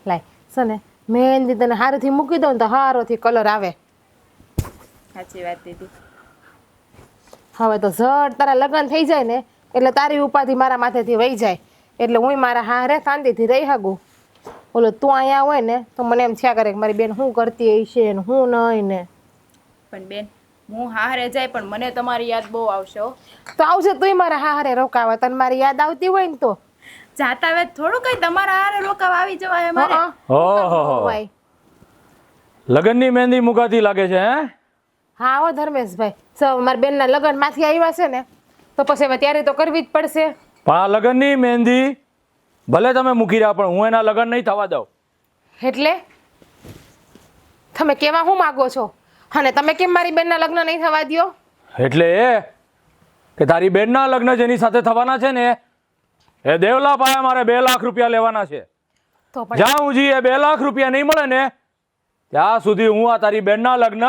લાય સને મહેંદી તને હારેથી મૂકી દઉં ને તો હારોથી કલર આવે. સાચી વાત દીદી. હવે તો ઝટ તારા લગ્ન થઈ જાય ને એટલે તારી ઉપાધિ મારા માથેથી વહી જાય એટલે હું મારા હારે શાંતિથી રહી શકું. ઓલો તું અહીંયા હોય ને તો મને એમ થયા કરે કે મારી બેન શું કરતી હશે ને હું નહીં ને. પણ બેન હું હારે જાય પણ મને તમારી યાદ બહુ આવશે હો. તો આવશે તુંય મારા હારે રોકાવા તને મારી યાદ આવતી હોય ને તો જાતા વેત થોડું કઈ તમારા હારે રોકાવા આવી જવાય અમારે. ઓહો ભાઈ લગનની મહેંદી મુકાતી લાગે છે હે? હા હો ધર્મેશભાઈ મારા બેનના લગ્ન માંથી આવ્યા છે ને તો પછી હવે ત્યારે તો કરવી જ પડશે. પણ આ લગનની મહેંદી ભલે તમે મૂકી રહ્યા પણ હું એના લગન નહીં થવા દઉં. એટલે તમે કેવા શું માગો છો અને તમે કેમ મારી બેનના લગ્ન નહીં થવા દ્યો? એટલે એ કે તારી બેનના લગ્ન જેની સાથે થવાના છે ને એ દેવલા પાસે મારે 2 લાખ રૂપિયા લેવાના છે. તો પણ જ્યાં સુધી એ 2 લાખ રૂપિયા નહીં મળે ને ત્યાં સુધી હું આ તારી બેનના લગ્ન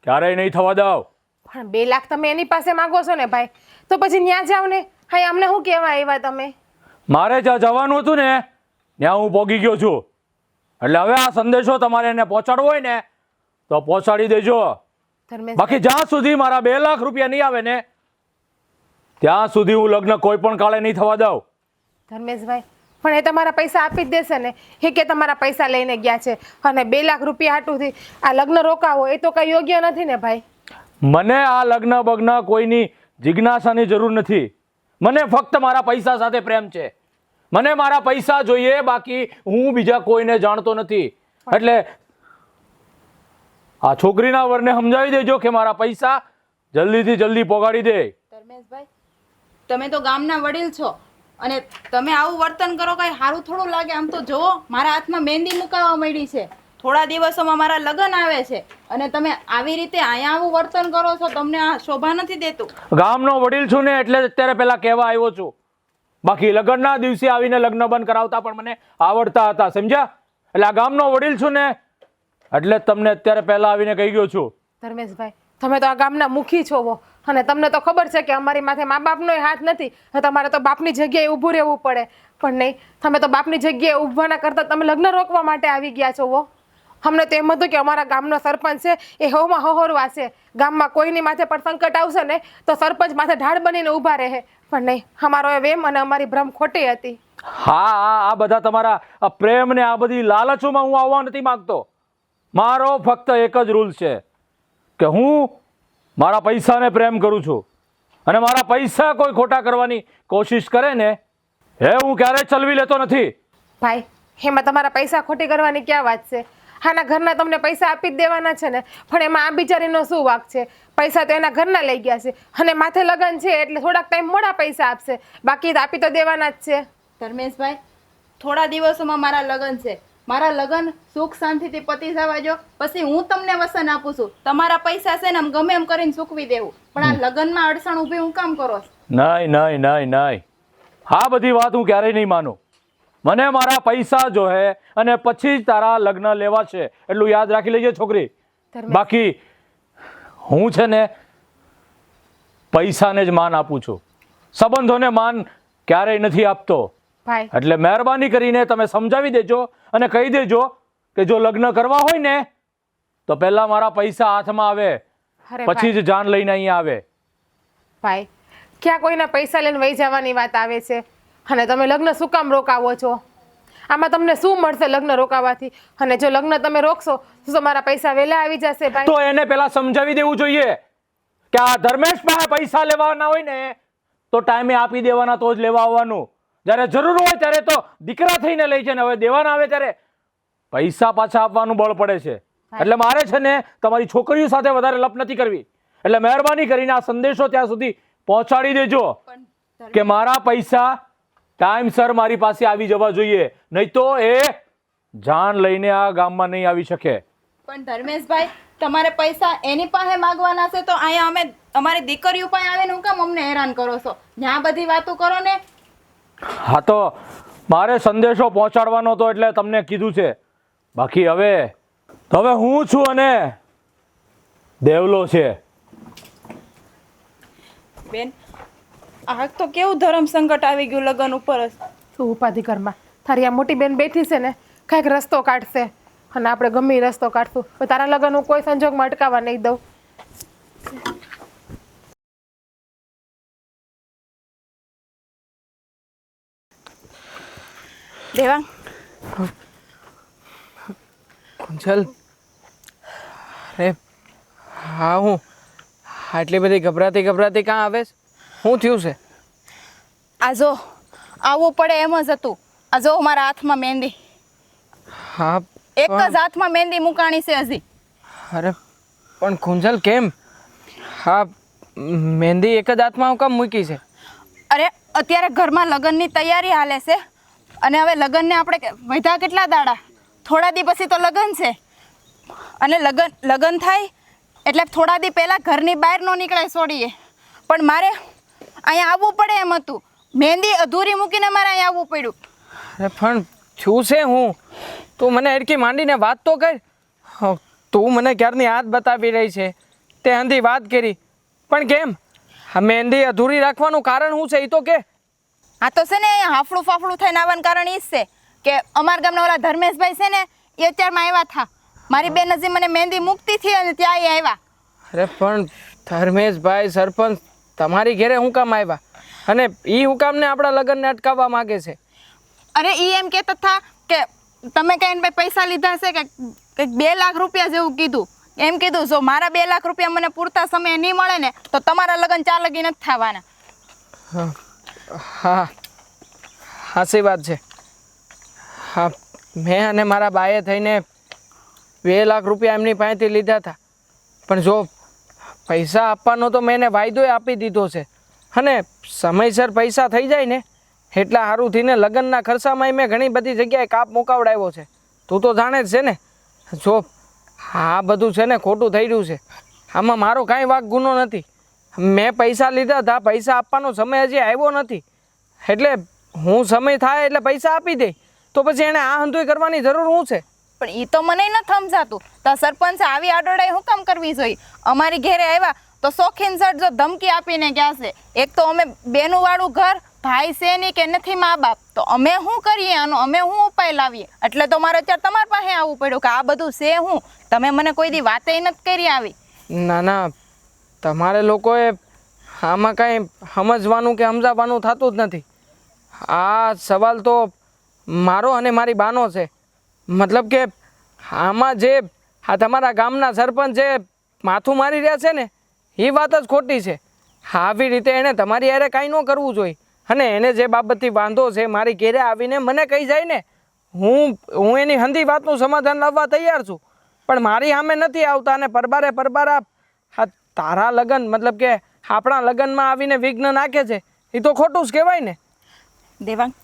ક્યારેય નહીં થવા દઉં. પણ 2 લાખ તમે એની પાસે માગો છો ને ભાઈ તો પછી ત્યાં જાવ ને. હા અમને શું કહેવા આવ્યા તમે? મારે જ્યાં જવાનું હતું ને ત્યાં હું પહોંચી ગયો છું એટલે હવે આ સંદેશો તમારે એને પહોંચાડવો હોય ને તો પહોંચાડી દેજો. ધર્મેશ બાકી જ્યાં સુધી મારા 2 લાખ રૂપિયા નહીં આવે ને ત્યાં સુધી હું લગ્ન કોઈ પણ કાળે નહીં થવા દઉં. ધર્મેશભાઈ પણ એ તમારા પૈસા આપી જ દેશે ને. એ કે તમારા પૈસા લઈને ગયા છે અને 2 લાખ રૂપિયા હાટુથી આ લગ્ન રોકાવો એ તો કઈ યોગ્ય નથી ને ભાઈ. મને આ લગ્ન બગ્ન કોઈની જિજ્ઞાસાની જરૂર નથી. મને ફક્ત મારા પૈસા સાથે પ્રેમ છે. મને મારા પૈસા જોઈએ બાકી હું બીજા કોઈને જાણતો નથી. એટલે આ છોકરીના વરને સમજાવી દેજો કે મારા પૈસા જલ્દીથી જલ્દી પહોંચાડી દે. ધર્મેશભાઈ તમે તો ગામના વડીલ છો અને તમે આવું વર્તન કરો કઈ સારું થોડું લાગે. આમ તો જુઓ મારા હાથમાં મહેંદી મુકાવા મળી છે. થોડા દિવસોમાં મારા લગ્ન આવે છે અને તમે આવી રીતે અહીંયા આવું વર્તન કરો છો તમને આ શોભા નથી દેતું. ગામનો વડીલ છું ને એટલે અત્યારે પેલા કહેવા આવ્યો છું. બાકી લગ્નના દિવસે આવીને લગ્ન બંધ કરાવતા પણ મને આવડતા હતા સમજ્યા. એટલે આ ગામનો વડીલ છું ને એટલે તમને અત્યારે પહેલા આવીને કહી ગયો છું. ધર્મેશભાઈ તમે તો આ ગામના મુખી છો અને તમને તો ખબર છે કે અમારી માથે મા બાપનો હાથ નથી. તમારે તો બાપની જગ્યાએ ઊભું રહેવું પડે પણ નહીં તમે તો બાપની જગ્યાએ ઊભવાના કરતાં તમે લગ્ન રોકવા માટે આવી ગયા છો. અમને તો એમ હતું કે અમારા ગામનો સરપંચ છે એ હોમાં હોહરવા છે. ગામમાં કોઈની માથે પણ સંકટ આવશે ને તો સરપંચ માથે ઢાળ બનીને ઊભા રહે પણ નહીં અમારો એ વેમ અને અમારી ભ્રમ ખોટી હતી. હા આ બધા તમારા પ્રેમ ને આ બધી લાલચોમાં હું આવવા નથી માંગતો. મારો ફક્ત એક જ રૂલ છે કે હું મારા પૈસાને પ્રેમ કરું છું અને મારા પૈસા કોઈ ખોટા કરવાની કોશિશ કરે ને એ હું ક્યારેય ચલવી લેતો નથી. ભાઈ એમાં તમારા પૈસા ખોટી કરવાની ક્યાં વાત છે? આના ઘરના તમને પૈસા આપી જ દેવાના છે ને પણ એમાં આ બિચારીનો શું વાંક છે? પૈસા તો એના ઘરના લઈ ગયા છે અને માથે લગ્ન છે એટલે થોડાક ટાઈમ મોડા પૈસા આપશે બાકી તો આપી તો દેવાના જ છે. ધર્મેશભાઈ થોડા દિવસોમાં મારા લગ્ન છે. મારા લગ્ન સુખ શાંતિથી પતી જવા જો પછી હું તમને વસન આપું છું. તમારા પૈસા છે ને આમ ગમે એમ કરીને ચૂકવી દેવું પણ આ લગ્નમાં અડચણ ઊભી હું કામ કરો? નહીં નહીં નહીં નહીં આ બધી વાત હું ક્યારેય નહીં માનું. મને મારા પૈસા જોહે અને પછી જ તારા લગ્ન લેવા છે એટલું યાદ રાખી લેજે છોકરી. બાકી હું છે ને પૈસાને જ માન આપું છું. સંબંધોને માન ક્યારેય નથી આપતો. ભાઈ એટલે મહેરબાની કરીને તમે સમજાવી દેજો અને કહી દેજો કે જો લગ્ન કરવા હોય ને તો પહેલા મારા પૈસા હાથમાં આવે પછી જ જાન લઈને અહીંયા આવે. ભાઈ ક્યાં કોઈના પૈસા લઈને વહી જવાની વાત આવે છે અને તમે લગ્ન શું કામ રોકાવો છો? આમાં તમને શું મળશે લગ્ન રોકાવાથી? અને જો લગ્ન તમે રોકશો તો તમારા પૈસા વહેલા આવી જશે ભાઈ. તો એને પહેલા સમજાવી દેવું જોઈએ કે આ ધર્મેશ પાસે પૈસા લેવાના હોય ને તો ટાઈમે આપી દેવાના તો જ લેવા આવવાનું. જ્યારે જરૂર હોય ત્યારે તો દીકરા થઈને લઈ છે ને હવે દેવાના આવે ત્યારે પૈસા પાછા આપવાનું બળ પડે છે. એટલે મારે છે ને તમારી છોકરીઓ સાથે વધારે લપ નથી કરવી. એટલે મહેરબાની કરીને આ સંદેશો ત્યાં સુધી પહોંચાડી દેજો કે મારા પૈસા ટાઈમસર મારી પાસે આવી જવા જોઈએ નહીં તો એ જાન લઈને આ ગામમાં નહીં આવી શકે. પણ ધર્મેશભાઈ તમારે પૈસા એની પાસે માંગવાના છે તો અહીંયા અમે અમારી દીકરીઓ પાસે આવીને હું કામ અમને હેરાન કરો છો? જ્યાં બધી વાતો કરો ને. હા તો મારે સંદેશો પહોંચાડવાનો હતો એટલે તમને કીધું છે. બાકી હવે હું છું અને દેવલો છે. બેન આ તો કેવું ધર્મ સંકટ આવી ગયું લગ્ન ઉપર જ. તું ઉપાધિ ઘરમાં તારી આ મોટી બેન બેઠી છે ને કાંઈક રસ્તો કાઢશે અને આપણે ગમે એ રસ્તો કાઢશું પણ તારા લગ્ન હું કોઈ સંજોગમાં અટકાવવા નહીં દઉં. દેવાંગ, કુંજલ, અરે હા, હું આટલી બધી ગભરાતી કાં આવે છે? શું થયું છે? આ જો આવવું પડે એમ જ હતું. આ જો મારા હાથમાં મહેંદી, હા એક જ હાથમાં મહેંદી મુકાણી છે હજી. અરે પણ કુંજલ કેમ? હા, મહેંદી એક જ હાથમાં હું કામ મૂકી છે? અરે અત્યારે ઘરમાં લગ્નની તૈયારી હાલે છે અને હવે લગ્નને આપણે વધ્યા કેટલા દાડા, થોડા દી પછી તો લગ્ન છે અને લગ્ન થાય એટલે થોડા દી પહેલાં ઘરની બહાર ન નીકળાય છોડીએ. પણ મારે અહીંયા આવવું પડે એમ હતું. મહેંદી અધૂરી મૂકીને મારે અહીંયા આવવું પડ્યું. અરે પણ થયું છે હું? તું મને એડકી માંડીને વાત તો કર. તું મને ક્યારની હાથ બતાવી રહી છે, તે અંધી વાત કરી, પણ કેમ? આ મહેંદી અધૂરી રાખવાનું કારણ શું છે એ તો કે? આ તો છે ને અહીંયા હાફળું ફાફળું થઈને આવવાનું કારણ એ જ છે કે અમારા ગામના ઓલા ધર્મેશભાઈ છે ને એ અત્યારમાં આવ્યા હતા. મારી બેન હજી મને મહેંદી મૂકતી હતી અને ત્યાં એ આવ્યા. અરે પણ ધર્મેશભાઈ સરપંચ તમારી ઘેરે હું કામ આવ્યા અને એ હુકામને આપણા લગ્નને અટકાવવા માગે છે? અરે એ એમ કહેતા હતા કે તમે કઈ એને પૈસા લીધા છે કે 2 લાખ રૂપિયા જેવું કીધું. એમ કીધું જો મારા 2 લાખ રૂપિયા મને પૂરતા સમયે નહીં મળે ને તો તમારા લગ્ન ચાર લગી નથી થવાના. હા, સાચી વાત છે. હા, મેં અને મારા બાએ થઈને 2 લાખ રૂપિયા એમની પાસેથી લીધા હતા, પણ જો પૈસા આપવાનો તો મેં એને વાયદોય આપી દીધો છે અને સમયસર પૈસા થઈ જાય ને એટલા સારું થઈને લગ્નના ખર્ચામાં મેં ઘણી બધી જગ્યાએ કાપ મુકાવડાવ્યો છે. તું તો જાણે જ છે ને. જો આ બધું છે ને ખોટું થઈ રહ્યું છે, આમાં મારો કાંઈ વાંક ગુનો નથી. મેં પૈસા લીધા હતા, પૈસા આપવાનો સમય હજી આવ્યો નથી, એટલે હું સમય થાય એટલે પૈસા આપી દે તો પછી એણે આ હંધુય કરવાની જરૂર શું છે? પણ એ તો મને નથી સમજાતું. તો સરપંચ આવી આડોડાઈ હું કામ કરવી જોઈએ? અમારી ઘેરે આવ્યા તો શોખીન સર જો ધમકી આપીને ગયા છે. એક તો અમે બેનું વાળું ઘર, ભાઈ છે નહીં કે નથી મા બાપ, તો અમે શું કરીએ આનો? અમે શું ઉપાય લાવીએ? એટલે તો મારે અત્યારે તમારી પાસે આવવું પડ્યું કે આ બધું છે હું. તમે મને કોઈ દી વાતે નથી કરી આવી. ના ના, તમારે લોકોએ આમાં કાંઈ સમજવાનું કે સમજાવવાનું થતું જ નથી. આ સવાલ તો મારો અને મારી બાનો છે. મતલબ કે આમાં જે આ તમારા ગામના સરપંચ જે માથું મારી રહ્યા છે ને એ વાત જ ખોટી છે. આવી રીતે એણે તમારી યારે કાંઈ ન કરવું જોઈએ અને એને જે બાબતથી વાંધો છે મારી ઘેરે આવીને મને કહી જાય ને, હું એની હંધી વાતનું સમાધાન લાવવા તૈયાર છું, પણ મારી સામે નથી આવતા અને પરબારા આ તારા લગ્ન મતલબ કે આપણા લગ્નમાં આવીને વિઘ્ન નાખે છે. એ તો ખોટું જ કહેવાય ને. દેવાંગ,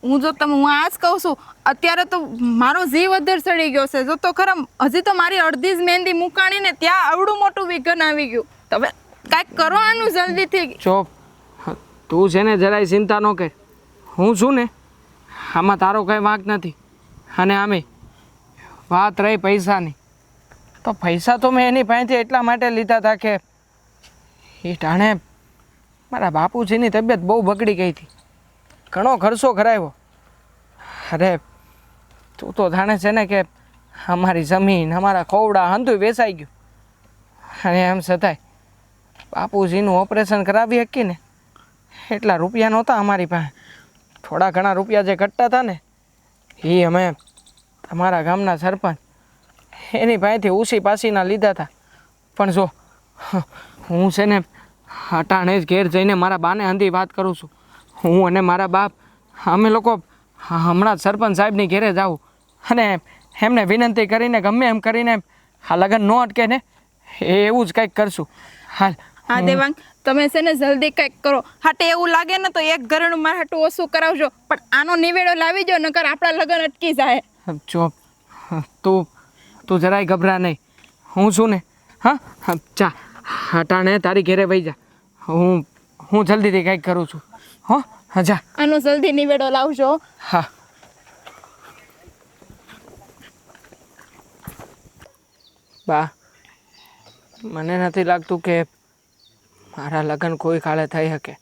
હું આ જ કહું છું, અત્યારે તો મારો જીવ અધર ચડી ગયો છે. જો તો ખરા હજી તો મારી અડધી જ મહેંદી મુકાણી ને ત્યાં આવડું મોટું વિઘન આવી ગયું. તમે કાંઈક કરો આનું જલ્દીથી. ચોપ, તું છે ને જરાય ચિંતા ન કર. હું છું ને, આમાં તારો કંઈ વાંક નથી. અને આમે વાત રહી પૈસાની, તો પૈસા તો મેં એની પાસેથી એટલા માટે લીધા હતા કે એ ટાણે મારા બાપુજીની તબિયત બહુ બગડી ગઈ હતી, ઘણો ખર્ચો કરાવ્યો. અરે તું તો જાણે છે ને કે અમારી જમીન, અમારા ખોવડા હંધુય વેચાઈ ગયું અને એમ છતાંય બાપુજીનું ઓપરેશન કરાવી શકીએ ને એટલા રૂપિયા નહોતા અમારી પાસે. થોડા ઘણા રૂપિયા જે ઘટતા હતા ને એ અમે તમારા ગામના સરપંચ એની પાસેથી ઉછી પાસીના લીધા હતા. પણ જો હું છે ને અટાણે જ ઘેર જઈને મારા બાને હંધી વાત કરું છું. હું અને મારા બાપ અમે લોકો હમણાં જ સરપંચ સાહેબની ઘેરે જાઉં અને એમને વિનંતી કરીને ગમે એમ કરીને આ લગ્ન ન અટકે ને એવું જ કંઈક કરશું. હાલ. હા દેવાંગ, તમે છે ને જલ્દી કંઈક કરો. હાટે એવું લાગે ને તો એક ઘરનું મારે હાટું ઓછું કરાવજો, પણ આનો નિવેડો લાવી જો, નકર આપણા લગ્ન અટકી જાય. જો તું જરાય ગભરા નહીં. હું છું ને. હા, ચા હટાણે તારી ઘેરે વહી જા. હું જલ્દીથી કંઈક કરું છું. હો, હા જા. આનો જલ્દી નિવેડો લાવજો. હા. બા, મને નથી લાગતું કે મારા લગ્ન કોઈ કાળે થઈ શકે.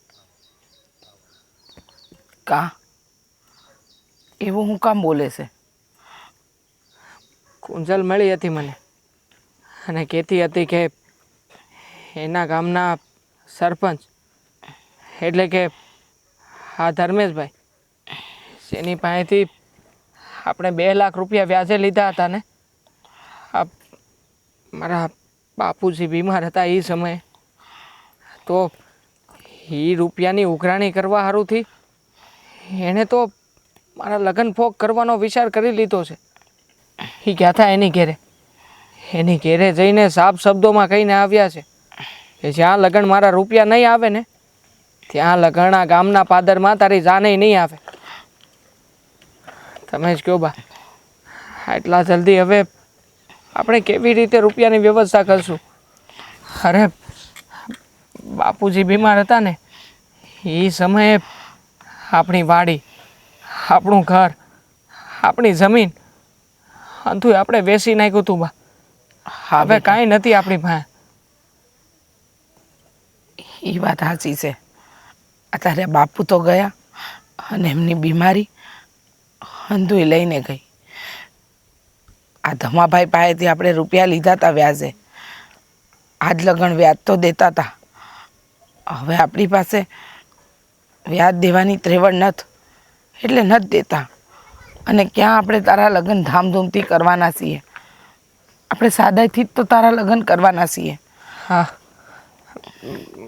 કા એવું હું કામ બોલે છે? કુંજલ મળી હતી મને અને કહેતી હતી કે એના ગામના સરપંચ એટલે કે હા ધર્મેશભાઈ જેની પાસેથી આપણે 2 લાખ રૂપિયા વ્યાજે લીધા હતા ને આ મારા બાપુજી બીમાર હતા એ સમયે તો એ રૂપિયાની ઉઘરાણી કરવા સારુંથી એણે તો મારા લગ્ન ફોક કરવાનો વિચાર કરી લીધો છે. એ ગયા હતા એની ઘેરે જઈને સાફ શબ્દોમાં કહીને આવ્યા છે કે જ્યાં લગ્ન મારા રૂપિયા નહીં આવે ને ત્યાં લગ્ન આ ગામના પાદરમાં તારી જાને નહીં આવે. તમે જ કહો બા, એટલા જલ્દી હવે આપણે કેવી રીતે રૂપિયાની વ્યવસ્થા કરશું? અરે બાપુજી બીમાર હતા ને એ સમયે આપણી વાડી, આપણું ઘર, આપણી જમીન અંતું આપણે વેચી નાખ્યું હતું બા. હવે કાંઈ નથી આપણી પાસે. એ વાત સાચી છે. અત્યારે બાપુ તો ગયા અને એમની બીમારી અંધુય લઈને ગઈ. આ ધમાભાઈ પાસેથી આપણે રૂપિયા લીધા હતા વ્યાજે. આજ લગન વ્યાજ તો દેતા હતા. હવે આપણી પાસે વ્યાજ દેવાની ત્રેવડ નથી એટલે નથી દેતા. અને ક્યાં આપણે તારા લગ્ન ધામધૂમથી કરવાના છીએ? આપણે સાદાઈથી જ તો તારા લગ્ન કરવાના છીએ. હા,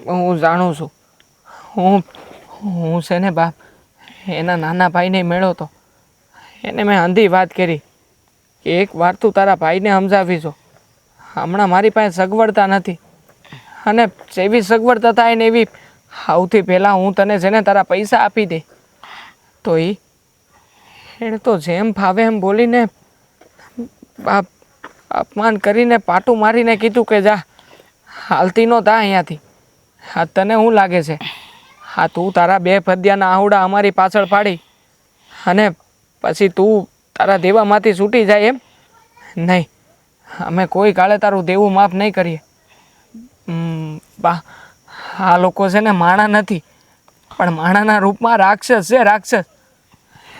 હું જાણું છું. હું છે ને બાપ એના નાના ભાઈને મળ્યો હતો. એને મેં અંધી વાત કરી કે એક વાર તું તારા ભાઈને સમજાવીજો. હમણાં મારી પાસે સગવડતા નથી અને જેવી સગવડતા થાય ને એવી સૌથી પહેલાં હું તને છે ને તારા પૈસા આપી દે. તો એણે તો જેમ ફાવે એમ બોલીને બાપ અપમાન કરીને પાટું મારીને કીધું કે જા હાલતી નો તા અહીંયાથી. હા, તને શું લાગે છે? હા, તું તારા 2 ફદ્યાના આહુડા અમારી પાછળ પાડી અને પછી તું તારા દેવામાંથી છૂટી જાય એમ? નહીં, અમે કોઈ કાળે તારું દેવું માફ નહીં કરીએ. બા, આ લોકો છે ને માણા નથી પણ માણાના રૂપમાં રાક્ષસ છે, રાક્ષસ.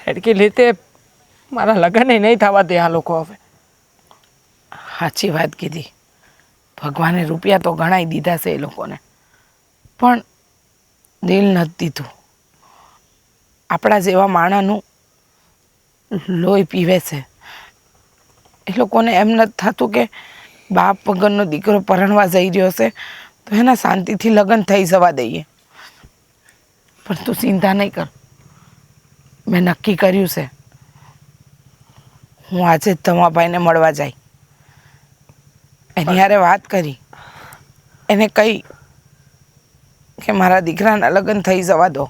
એટલી રીતે મારા લગ્ન નહીં થવા દે આ લોકો. હવે સાચી વાત કીધી. ભગવાને રૂપિયા તો ઘણાય દીધા છે એ લોકોને, પણ દિલ નથી દીધું. આપણા જેવા માણાનું લોહી પીવે છે. એ લોકોને એમ નથી થતું કે બાપ વગરનો દીકરો પરણવા જઈ રહ્યો છે તો એના શાંતિથી લગ્ન થઈ જવા દઈએ. પણ તું ચિંતા નહીં કર, મેં નક્કી કર્યું છે હું આજે જ ધમાભાઈને મળવા જાય. એની હારે વાત કરી, એને કહી કે મારા દીકરાના લગ્ન થઈ જવા દો.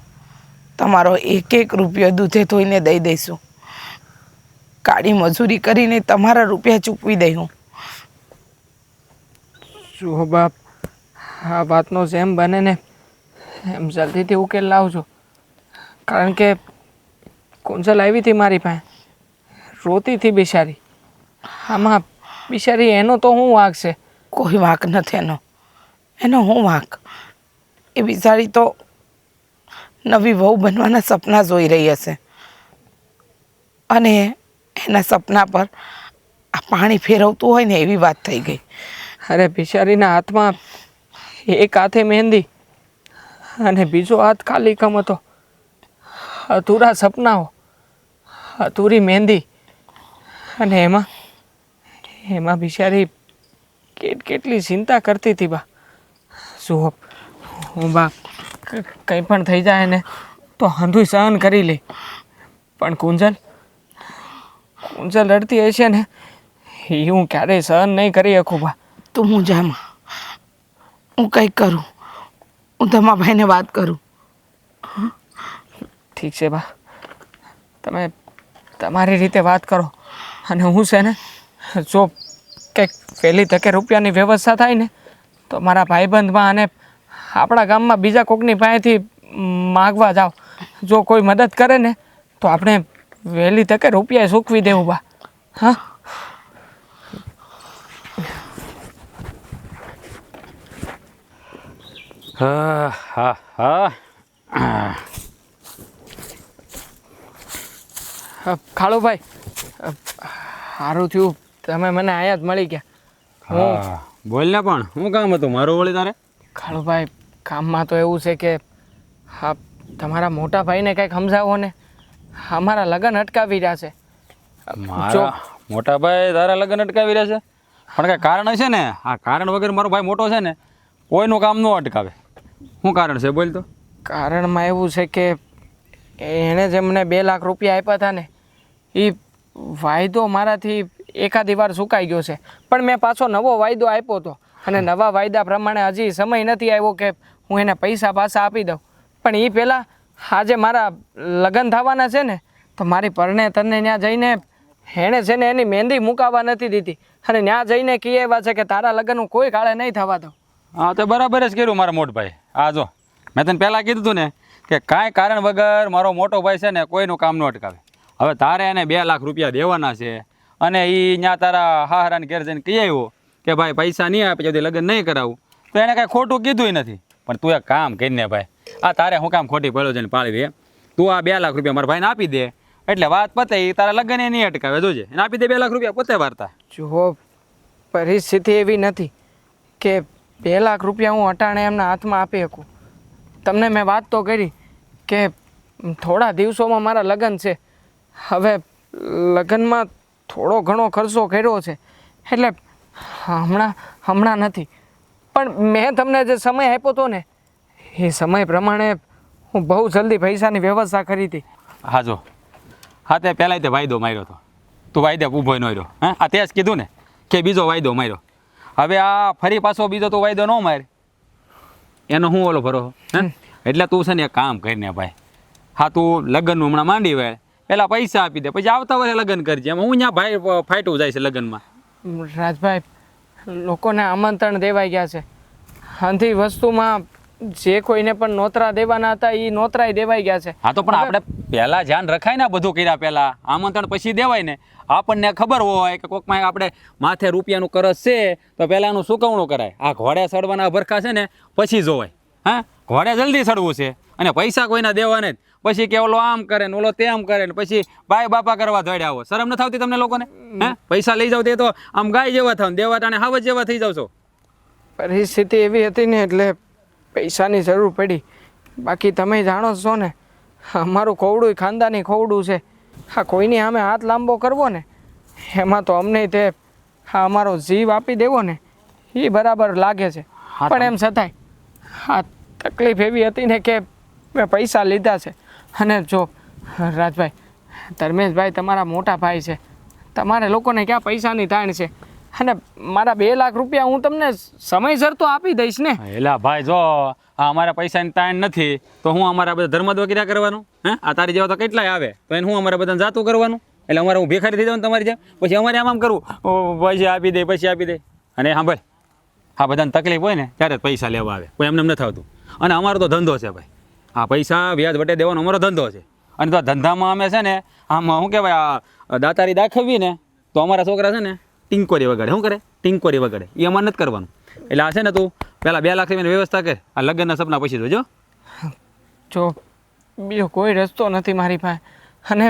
તમારો 1 રૂપિયો દૂધે ધોઈને દઈ દઈશું. કાળી મજૂરી કરીને તમારા રૂપિયા ચૂકવી દઈ. જુઓ બાપ, આ વાતનો જેમ બને ને એમ જલ્દીથી ઉકેલ લાવજો. કારણ કે કુંજલ આવી હતી મારી પાસે, રોતી હતી બિચારી. આમાં બિચારી એનો તો શું વાંક છે? કોઈ વાંક નથી એનો શું વાંક? એ બિચારી તો નવી વહુ બનવાના સપના જોઈ રહી હશે અને એના સપના પર આ પાણી ફેરવતું હોય ને એવી વાત થઈ ગઈ. અરે બિચારીના હાથમાં એક હાથે મહેંદી અને બીજો હાથ ખાલી કમ હતો. અધૂરા સપનાઓ, અધૂરી મહેંદી. અને એમાં બિચારી કેટલી ચિંતા કરતી હતી બા. જુઓ, હું બા કંઈ પણ થઈ જાય ને તો હંધુય સહન કરી લે, પણ કુંજલ રડતી હશે ને એ હું ક્યારેય સહન નહીં કરી શકું બા. તું હું જામાં, હું કંઈક કરું, હું ધમાભાઈને વાત કરું. ઠીક છે બા, તમે તમારી રીતે વાત કરો. અને હું છે ને જો કંઈક વહેલી તકે રૂપિયાની વ્યવસ્થા થાય ને તો મારા ભાઈબંધમાં અને આપણા ગામમાં બીજા કોકની પાસેથી માગવા જાઓ. જો કોઈ મદદ કરે ને તો આપણે વહેલી તકે રૂપિયા સૂકવી દેવું બા. હા, હા હા હા. ખાલુભાઈ, સારું થયું તમે મને આયા જ મળી ગયા. હા બોલ ને, પણ શું કામ હતું મારું વળી તારે? કાળુભાઈ, કામમાં તો એવું છે કે હા, તમારા મોટા ભાઈને કંઈક સમજાવો ને. અમારા લગ્ન અટકાવી રહ્યા છે. મારા મોટા ભાઈ તારા લગ્ન અટકાવી રહ્યા છે? પણ કાંઈ કારણ હશે ને. આ કારણ વગર મારો ભાઈ મોટો છે ને કોઈનું કામ ન અટકાવે. શું કારણ છે બોલ તો? કારણમાં એવું છે કે એણે જે મને 2 લાખ રૂપિયા આપ્યા હતા ને, એ વાયદો મારાથી એકાદી વાર ચૂકાઈ ગયો છે. પણ મેં પાછો નવો વાયદો આપ્યો હતો અને નવા વાયદા પ્રમાણે હજી સમય નથી આવ્યો કે હું એને પૈસા પાછા આપી દઉં. પણ એ પહેલાં આજે મારા લગ્ન થવાના છે ને, તો મારી પરણે તને ત્યાં જઈને એણે છે ને એની મહેંદી મુકાવવા નથી દીધી અને ત્યાં જઈને કહી આવ્યા છે કે તારા લગ્નનું કોઈ કાળે નહીં થવા દઉં. હા તો બરાબર જ કર્યું મારા મોટા ભાઈ. આ જો મેં તને પહેલાં કીધું હતું ને કે કાંઈ કારણ વગર મારો મોટો ભાઈ છે ને કોઈનું કામ ન અટકાવે. હવે તારે એને 2 લાખ રૂપિયા દેવાના છે અને એ ત્યાં તારા હાહરાને ઘેર જઈને કહી આવ્યો કે ભાઈ પૈસા નહીં આપે যদি લગ્ન નહીં કરાવું, તો એને કાંઈ ખોટું કીધું નથી. પણ તું એક કામ કરીને ભાઈ, આ તારે હું કામ ખોટી પડ્યો છે ને પાડવી? તું આ 2 લાખ રૂપિયા મારા ભાઈને આપી દે એટલે વાત પતે. એ તારા લગ્ન એ નહીં અટકાવે, જોજે. એને આપી દે 2 લાખ રૂપિયા, પોતે વાર્તા. જુઓ, પરિસ્થિતિ એવી નથી કે 2 લાખ રૂપિયા હું અટાણે એમના હાથમાં આપી શકું. તમને મેં વાત તો કરી કે થોડા દિવસોમાં મારા લગ્ન છે. હવે લગ્નમાં થોડો ઘણો ખર્ચો કર્યો છે એટલે હમણાં નથી. પણ મેં તમને જે સમય આપ્યો હતો ને, એ સમય પ્રમાણે હું બહુ જલ્દી પૈસાની વ્યવસ્થા કરી હતી. હા જો, હા તે પહેલાંય તે વાયદો માર્યો હતો. તું વાયદે ઊભો ન રહ્યો. હા આ તે જ કીધું ને કે બીજો વાયદો માર્યો. હવે આ ફરી પાછો બીજો તું વાયદો ન માર, એનો હું ઓલો ભરો. હે એટલે તું છે ને એક કામ કરીને ભાઈ, હા તું લગ્નનું હમણાં માંડી વાળ, પહેલાં પૈસા આપી દે, પછી આવતા વર્ષે લગ્ન કરજે. એમાં હું ત્યાં ભાઈ ફાટ્યું જાય છે લગ્નમાં. રાજભાઈ, લોકોને આમંત્રણ દેવાઈ ગયા છે. આંધી વસ્તુમાં જે કોઈને પણ નોતરા દેવાના હતા એ નોતરાય દેવાઈ ગયા છે. હા તો પણ આપણે પહેલાં ધ્યાન રખાય ને, બધું કર્યા પહેલાં. આમંત્રણ પછી દેવાય ને. આપણને ખબર હોય કે કોકમાં આપણે માથે રૂપિયાનું કરજ છે તો પહેલાં એનું સુકવણું કરાય. આ ઘોડે ચડવાના ભરખા છે ને પછી જોવાય. હા ઘોડે જલ્દી ચડવું છે અને પૈસા કોઈના દેવાને જ. પછી કે ઓલો આમ કરે ને ઓલો તેમ કરે ને પછી બાય બાપા કરવા દોડ્યા આવો. શરમ ન થતી તમને લોકોને? હે પૈસા લઈ જાવ તે તો આમ ગાય જેવા થાવ, દેવા ટાણે હાવજ જેવા થઈ જાવ છો. પરિસ્થિતિ એવી હતી ને એટલે પૈસાની જરૂર પડી. બાકી તમે જાણો છો ને, અમારું ખોવડું ખાનદાની ખોવડું છે. હા કોઈની સામે હાથ લાંબો કરવો ને એમાં તો અમને તે હા અમારો જીવ આપી દેવો ને એ બરાબર લાગે છે. પણ એમ છતાંય હા તકલીફ એવી હતી ને કે મેં પૈસા લીધા છે. અને જો રાજભાઈ, ધર્મેશભાઈ તમારા મોટા ભાઈ છે, તમારે લોકોને ક્યાં પૈસાની તાણ છે. અને મારા 2 લાખ રૂપિયા હું તમને સમયસર તો આપી દઈશ ને. એલા ભાઈ જો, આ અમારા પૈસાની તાણ નથી તો હું અમારા બધા ધર્મદ્વ કર્યા કરવાનું? હે આ તારી જેવા તો કેટલાય આવે તો એને હું અમારા બધાને જાતું કરવાનું? એટલે અમારે હું ભેખારી થઈ જાઉં તમારી જેમ? પછી અમારે આમ કરવું, પછી આપી દે પછી આપી દે. અને હા ભાઈ, હા બધાને તકલીફ હોય ને ત્યારે જ પૈસા લેવા આવે, કોઈ એમને નથી આવતું. અને અમારો તો ધંધો છે ભાઈ, આ પૈસા વ્યાજ વટે દેવાનો અમારો ધંધો છે. અને તો ધંધામાં અમે છે ને આમ શું કહેવાય, આ દાતારી દાખવીએ ને તો અમારા છોકરા છે ને ટીંકોરી વગાડે. શું કરે? ટીંકોરી વગાડે. એ અમારે નથી કરવાનું. એટલે આ છે ને તું પહેલાં 2 લાખ રૂપિયાની વ્યવસ્થા કર. આ લગ્નના સપના પછી જોજો. જો બીજો કોઈ રસ્તો નથી મારી પાસે. અને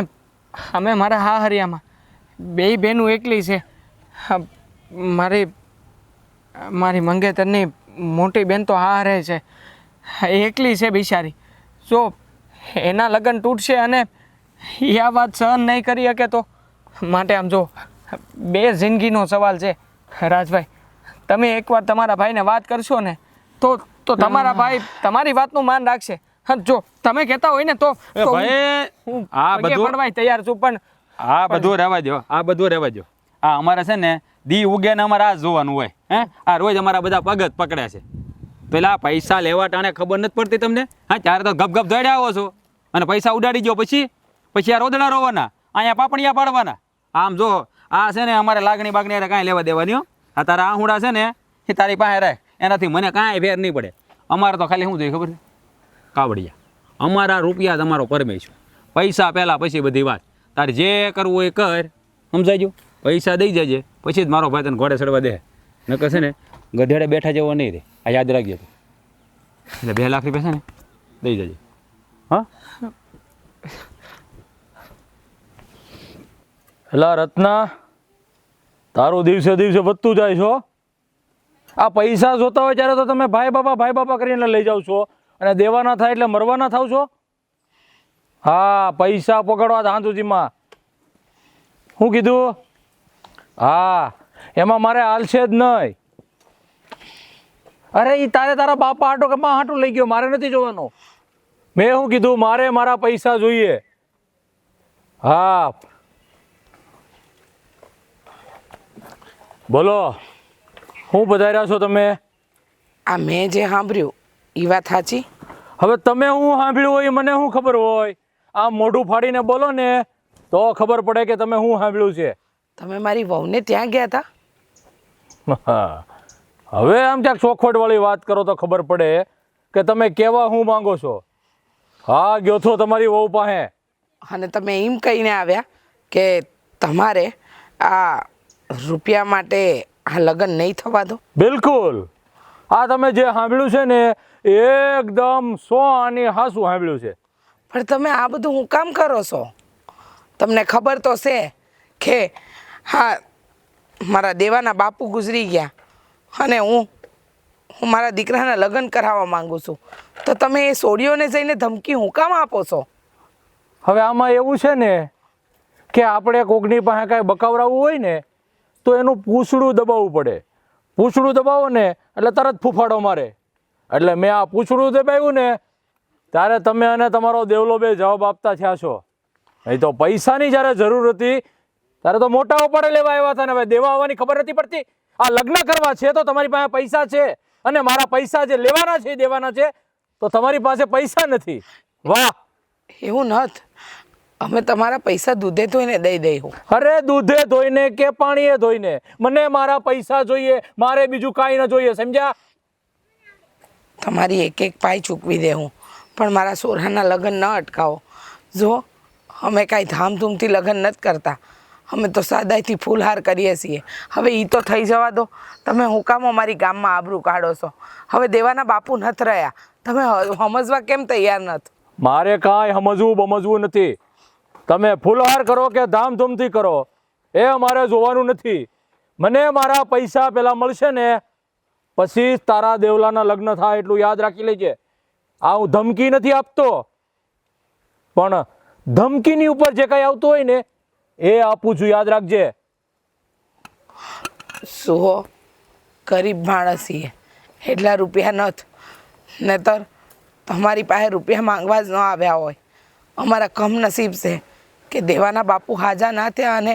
અમે મારા હાહરિયામાં 2 બહેનું એકલી છે. મારી મંગેતરની મોટી બેન તો હારે છે, એકલી છે બિચારી. જો એના લગ્ન તૂટશે અને એ આ વાત સહન નહીં કરી શકે તો માટે આમ જો 2 જિંદગીનો સવાલ છે. રાજભાઈ, તમે એકવાર તમારા ભાઈને વાત કરશો ને તો તમારા ભાઈ તમારી વાતનું માન રાખશે. હા જો તમે કહેતા હોય ને તો ભાઈ હું આ પગે બધું પડવાય તૈયાર છું. પણ આ બધું રહેવા દો, આ બધું રહેવા દો. આ અમારે છે ને દી ઉગે ને અમારે આ જોવાનું હોય. હે આ રોજ અમારા બધા પગ જ પકડ્યા છે. પેલા પૈસા લેવા ટાણે ખબર નથી પડતી તમને? હા ત્યારે તો ગપ ગપ દોડ્યા આવો છો અને પૈસા ઉડાડી ગયો પછી આ રોદડા રોવાના, અહીંયા પાપણિયા પાડવાના. આમ જો આ છે ને અમારે લાગણી બાગણી કાંઈ લેવા દેવાની હો. આ તારા આહુડા છે ને એ તારી પાસે રાખ, એનાથી મને કાંઈ ફેર નહીં પડે. અમારે તો ખાલી શું જોઈએ ખબર છે? કાવડિયા. અમારા રૂપિયા તમારો પરમેશ્વર. પૈસા પહેલાં પછી બધી વાત. તારે જે કરવું હોય કર, સમજાઈ ગયું? પૈસા દઈ જજે પછી જ મારો ભાઈ તને ઘોડે ચડવા દે. નકર છે ને ગધેડે બેઠા જેવો નહીં રહે. આ યાદ રાખજો. એટલે 2 લાખ રૂપિયા છે ને દઈ જજે. હા એલા રત્ના, તારું દિવસે દિવસે વધતું જાય છો. આ પૈસા જોતા હોય ત્યારે તો તમે ભાઈ બાપા કરીને લઈ જાવ છો, અને દેવાના થાય એટલે મરવાના થાવ છો. હા, પૈસા પકડવા ધાંધુજીમાં. શું કીધું? હા, એમાં મારે હાલશે જ નહીં. અરે ઈ તારા બાપા હાટો કે માં હાટું લઈ ગયો, મારે નથી જોવાનું. મેં શું કીધું? મારે મારા પૈસા જોઈએ. હા, બોલો, શું પધાર્યા છો તમે? આ મેં જે સાંભળ્યું એ વાત સાચી? હવે તમે હું સાંભળ્યું હોય મને શું ખબર હોય? આ મોઢું ફાડીને બોલો ને તો ખબર પડે કે તમે શું સાંભળ્યું છે. તમે મારી વહુને ત્યાં ગયા હતા? હવે આમ ક્યાંક ચોખવટ વાળી વાત કરો તો ખબર પડે કે તમે કેવા હું માંગો છો. હા, ગયો છો તમારી વહુ પાસે. અને તમે એમ કહીને આવ્યા કે તમારે આ રૂપિયા માટે આ લગ્ન નહીં થવા દો? બિલકુલ. આ તમે જે સાંભળ્યું છે ને એકદમ 100 આની હાસું સાંભળ્યું છે. પણ તમે આ બધું હું કામ કરો છો? તમને ખબર તો છે કે હા, મારા દેવાના બાપુ ગુજરી ગયા અને હું મારા દીકરાના લગ્ન કરાવવા માંગુ છું, તો તમે એ સોડીઓને જઈને ધમકી હું કામ આપો છો? હવે આમાં એવું છે ને કે આપણે કોકની પાસે કાંઈ બકાવરાવવું હોય ને તો એનું પૂંછડું દબાવવું પડે. પૂંછડું દબાવો ને એટલે તરત ફૂફાડો મારે. એટલે મેં આ પૂંછડું દબાવ્યું ને ત્યારે તમે અને તમારો દેવલો બે જવાબ આપતા થયા છો. નહીં તો પૈસાની જ્યારે જરૂર હતી ત્યારે તો મોટા ઉપાડે લેવા આવ્યા હતા ને હવે દેવા આવવાની ખબર નથી પડતી. આ લગ્ન કરવા છે તો તમારી પાસે પૈસા છે, અને મારા પૈસા જે લેવાના છે દેવાના છે તો તમારી પાસે પૈસા નથી. વાહ! એવું નથ, અમે તમારા પૈસા દૂધે ધોઈને દઈ દઈશું. અરે દૂધે ધોઈને કે પાણીએ ધોઈને મને મારા પૈસા જોઈએ, મારે બીજું કાંઈ ન જોઈએ, સમજ્યા? તમારી એક એક પાઈ ચૂકવી દેવું, પણ મારા સોરાના લગ્ન ન અટકાવો. જો અમે કાંઈ ધામધૂમથી લગ્ન નથી કરતા, અમે તો સાદાઈથી ફૂલહાર કરીએ છીએ. હવે એ તો થઈ જવા દો. તમે હું કામ અમારી ગામમાં આબરૂ કાઢો છો? હવે દેવાના બાપુ નથી રહ્યા, તમે સમજવા કેમ તૈયાર નથી? મારે કાંઈ સમજવું નથી. તમે ફૂલહાર કરો કે ધામધૂમથી કરો એ મારે જોવાનું નથી. મને મારા પૈસા પહેલાં મળશે ને પછી તારા દેવલાના લગ્ન થાય એટલું યાદ રાખી લેજે. આ હું ધમકી નથી આપતો, પણ ધમકીની ઉપર જે કંઈ આવતું હોય ને એ આપું છું, યાદ રાખજે. સુહો, ગરીબ માણસ છીએ, એટલા રૂપિયા નથી, નહીતર તમારી પાસે રૂપિયા માંગવા જ ન આવ્યા હોય. અમારા કમનસીબ છે કે દેવાના બાપુ હાજા ના થયા અને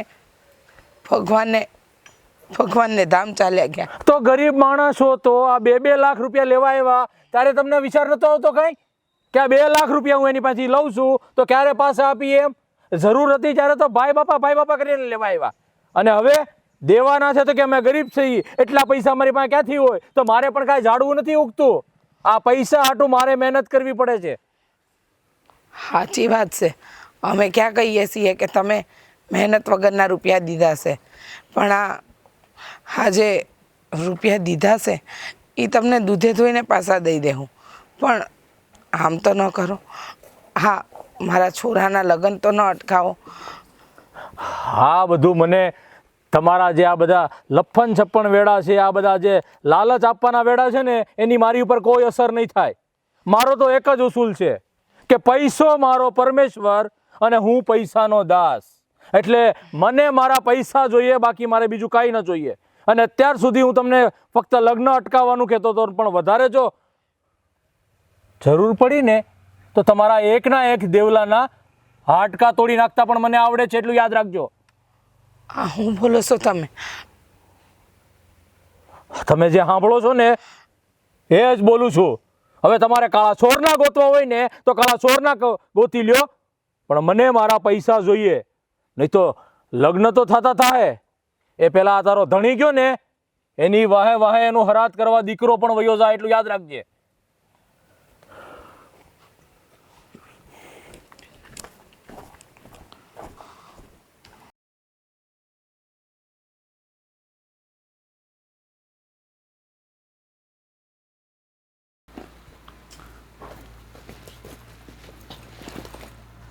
ભગવાનને ધામ ચાલ્યા ગયા. તો ગરીબ માણસો તો આ 2-2 લાખ રૂપિયા લેવા આવ્યા ત્યારે તમને વિચાર નતો આવતો કઈ કે આ 2 લાખ રૂપિયા હું એની પાસેથી લઉં છું તો ક્યારે પાછા આપી? એમ જરૂર હતી ત્યારે તો ભાઈ બાપા કરીને લેવા આવ્યા, અને હવે દેવાના છે તો કે અમે ગરીબ છીએ એટલા પૈસા મારી પાસે ક્યાંથી હોય? તો મારે પણ કાંઈ ઝાડવું નથી ઉગતું. આ પૈસા હાટું મારે મહેનત કરવી પડે છે. સાચી વાત છે, અમે ક્યાં કહીએ છીએ કે તમે મહેનત વગરના રૂપિયા દીધા છે, પણ આ જે રૂપિયા દીધા છે એ તમને દૂધે ધોઈને પાછા દઈ દેવું, પણ આમ તો ન કરો. હા, મારા છોરાના લગ્ન તો ન અટકાવો. હા, બધું મને તમારા જે આ બધા લફન છપ્પન વેડા છે, આ બધા જે લાલચ આપવાના વેડા છે ને એની મારી ઉપર કોઈ અસર નહીં થાય. મારો તો એક જ ઉસૂલ છે કે પૈસો મારો પરમેશ્વર અને હું પૈસાનો દાસ. એટલે મને મારા પૈસા જોઈએ, બાકી મારે બીજું કાંઈ ન જોઈએ. અને અત્યાર સુધી હું તમને ફક્ત લગ્ન અટકાવવાનું કહેતો હતો, પણ વધારે જો જરૂર પડી ને તો તમારા એકના એક દેવલાના હાડકા તોડી નાખતા પણ મને આવડે છે, એટલું યાદ રાખજો. આ હું બોલો છો તમે? તમે જે સાંભળો છો ને એ જ બોલું છું. હવે તમારે કાળા ચોરના ગોતવા હોય ને તો કાળા ચોરના ગોતી લ્યો, પણ મને મારા પૈસા જોઈએ. નહીં તો લગ્ન તો થતા થાય એ પહેલા તારો ધણી ગયો ને એની વાહે એનું હરાત કરવા દીકરો પણ વયો જાય, એટલું યાદ રાખજે.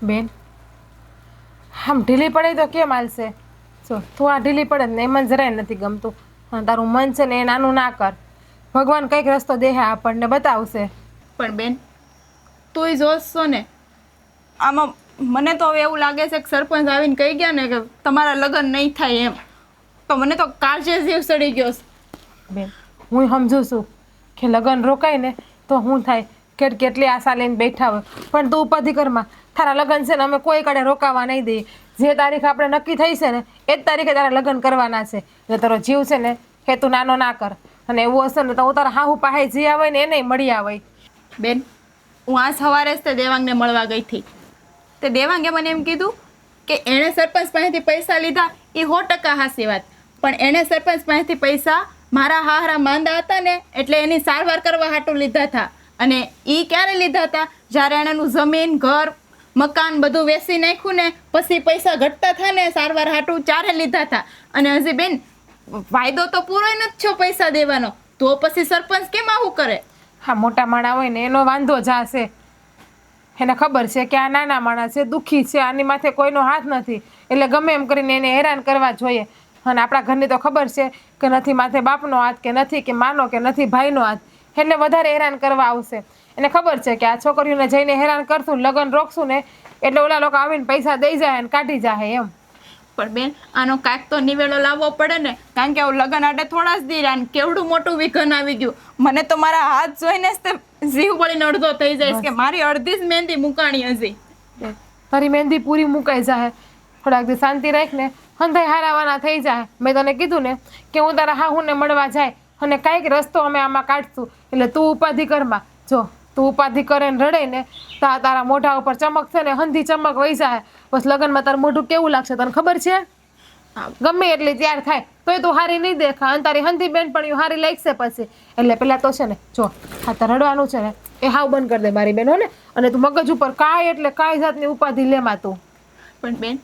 બેન, આમ ઢીલી પડે તો કેમ હાલશે? જો તું આ ઢીલી પડે ને એમાં જરાય નથી ગમતું. અને તારું મન છે ને એ નાનું ના કર. ભગવાન કંઈક રસ્તો દેહે આપણને બતાવશે. પણ બેન તુંય જોશો ને આમાં મને તો હવે એવું લાગે છે કે સરપંચ આવીને કહી ગયા ને કે તમારા લગ્ન નહીં થાય એમ, તો મને તો કાળજે જીવ સડી ગયો છે. બેન હું સમજુ છું કે લગ્ન રોકાય ને તો શું થાય, કેટલી આશા લઈને બેઠા હોય, પણ તું ઉપાધિ કરમાં તારા લગ્ન છે ને અમે કોઈ કડે રોકાવા નહીં દઈએ. જે તારીખ આપણે નક્કી થઈ છે ને એ જ તારીખે તારા લગ્ન કરવાના છે. એટલે તારો જીવ છે ને એ તું નાનો ના કર. અને એવું હશે ને તો હું તારા હાહુ પાસે જે આવે ને એને મળી આવે. બેન હું આ સવારે જ તે દેવાંગને મળવા ગઈ હતી. તે દેવાંગે મને એમ કીધું કે એણે સરપંચ પાસેથી પૈસા લીધા એ 100% હાચી વાત, પણ એણે સરપંચ પાસેથી પૈસા મારા હાહરા માંદા હતા ને એટલે એની સારવાર કરવા હાટું લીધા હતા. અને એ ક્યારે લીધા હતા? જ્યારે એણે એનું જમીન ઘર મકાન બધું વેચી નાખ્યું ને પછી પૈસા ઘટતા હતા ને સારવાર હાટું ચારે લીધા હતા. અને હજી બેન વાયદો તો પૂરો નથી થયો પૈસા દેવાનો, તો પછી સરપંચ કેમ આવું કરે? હા મોટા માણા હોય ને એનો વાંધો જાશે. એને ખબર છે કે આ નાના માણસ છે, દુઃખી છે, આની માથે કોઈનો હાથ નથી, એટલે ગમે એમ કરીને એને હેરાન કરવા જોઈએ. અને આપણા ઘરની તો ખબર છે કે નથી માથે બાપનો હાથ કે નથી કે માનો કે નથી ભાઈનો હાથ, એટલે વધારે હેરાન કરવા આવશે. એને ખબર છે કે આ છોકરીઓને જઈને હેરાન કરશું, લગ્ન રોકશું ને એટલે ઓલા લોકો આવીને પૈસા દઈ જાય અને કાઢી જાય એમ. પણ બેન આનો કાંઈક તો નિવેડો લાવવો પડે ને, કારણ કે આવું લગ્ન આડે થોડા જ દી ને કેવડું મોટું વિઘન આવી ગયું. મને તો મારા હાથ જોઈને જ તે જીવ બળીને અડધો થઈ જાય કે મારી અડધી જ મહેંદી મુકાણી હજી. તારી મહેંદી પૂરી મુકાઈ જાય, થોડાક દી શાંતિ રાખ ને હંધાઈ હારાવાના થઈ જાય. મેં તને કીધું ને કે હું તારા હાહુને મળવા જાય અને કાંઈક રસ્તો અમે આમાં કાઢશું. એટલે તું ઉપાધિ કરમાં. જો તું ઉપાધિ કરે ને રડે ને તારા મોઢા ઉપર ચમક છે ને હંધી ચમક વહી જાય. બસ લગ્નમાં તારું મોઢું કેવું લાગશે તને ખબર છે? ગમે એટલી તૈયાર થાય તોય તું હારી નહીં દેખા અને તારી હંધી બેન પણ હારી લાગશે પછી. એટલે પેલા તો છે ને જો આ તાર રડવાનું છે ને એ હાવ બંધ કરી દે મારી બેન હો ને. અને તું મગજ ઉપર કાંઈ એટલે કાંઈ જાતની ઉપાધિ લેમાં તું. પણ બેન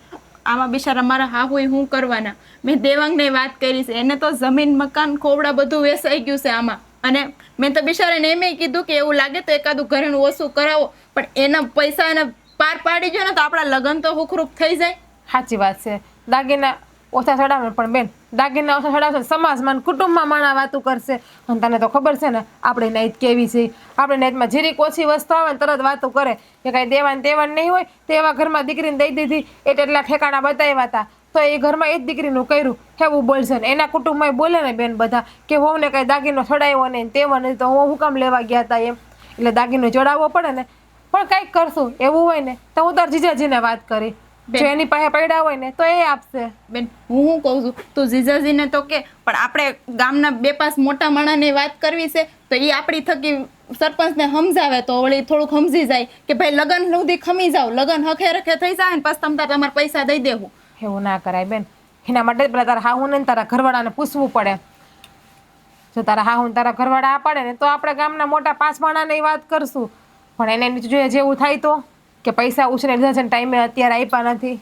આમાં બિચારા મારા હાહુએ શું કરવાના? મેં દેવાંગને વાત કરી છે, એને તો જમીન મકાન ખોવડા બધું વેચાઈ ગયું છે આમાં. અને મેં તો બિચારાને એમ કીધું કે એવું લાગે તો એકાદું ઘરેણું ઓછું કરાવો, પણ એના પૈસા એને પાર પાડી ગયો ને તો આપણા લગ્ન તો હુકરૂપ થઈ જાય. સાચી વાત છે. દાગીના ઓછા ચડાવે પણ બેન દાગીના ઓછા ચડાવશે સમાજમાં ને કુટુંબમાં માણા વાતું કરશે. અને તને તો ખબર છે ને આપણી નાઈટ કેવી છે. આપણે નાઈટમાં જીરીક ઓછી વસ્તુ આવે ને તરત વાતું કરે કે કાંઈ દેવાન તેવાન નહીં હોય તો એવા ઘરમાં દીકરીને દઈ દીધી એટલા ઠેકાણા બતાવ્યા હતા તો એ ઘરમાં એ જ દીકરીનું કર્યું એવું બોલશે ને એના કુટુંબમાં બોલે ને બેન બધા કે હોવને કાંઈ દાગીનો ચડાવ્યો નહીં તેવો નહીં તો હું કામ લેવા ગયા હતા એમ. એટલે દાગીનો ચડાવવો પડે ને. પણ કાંઈક કરશું એવું હોય ને તો હું તાર જીજાજીને વાત કરી, જો એની પાસે પડ્યા હોય ને તો એ આપશે. બેન હું શું કહું છું, તું જીજાજીને તો કે, પણ આપણે ગામના 2-5 મોટા માણાની વાત કરવી છે તો એ આપણી થકી સરપંચને સમજાવે તો વળી થોડુંક સમજી જાય કે ભાઈ લગ્ન સુધી ખમી જાવ, લગ્ન હખે રખે થઈ જાય ને પછી તમારા પૈસા દઈ દેવું. એવું ના કરાય બેન. એના માટે પેલા તારા હાહુને ને તારા ઘરવાળાને પૂછવું પડે. જો તારા હાહુને તારા ઘરવાળા આ પાડે ને તો આપણે ગામના મોટા 5 માણાની વાત કરશું. પણ એને નીચે જોઈએ જેવું થાય તો કે પૈસા ઉછરે લીધા છે ને ટાઈમે અત્યારે આપ્યા નથી.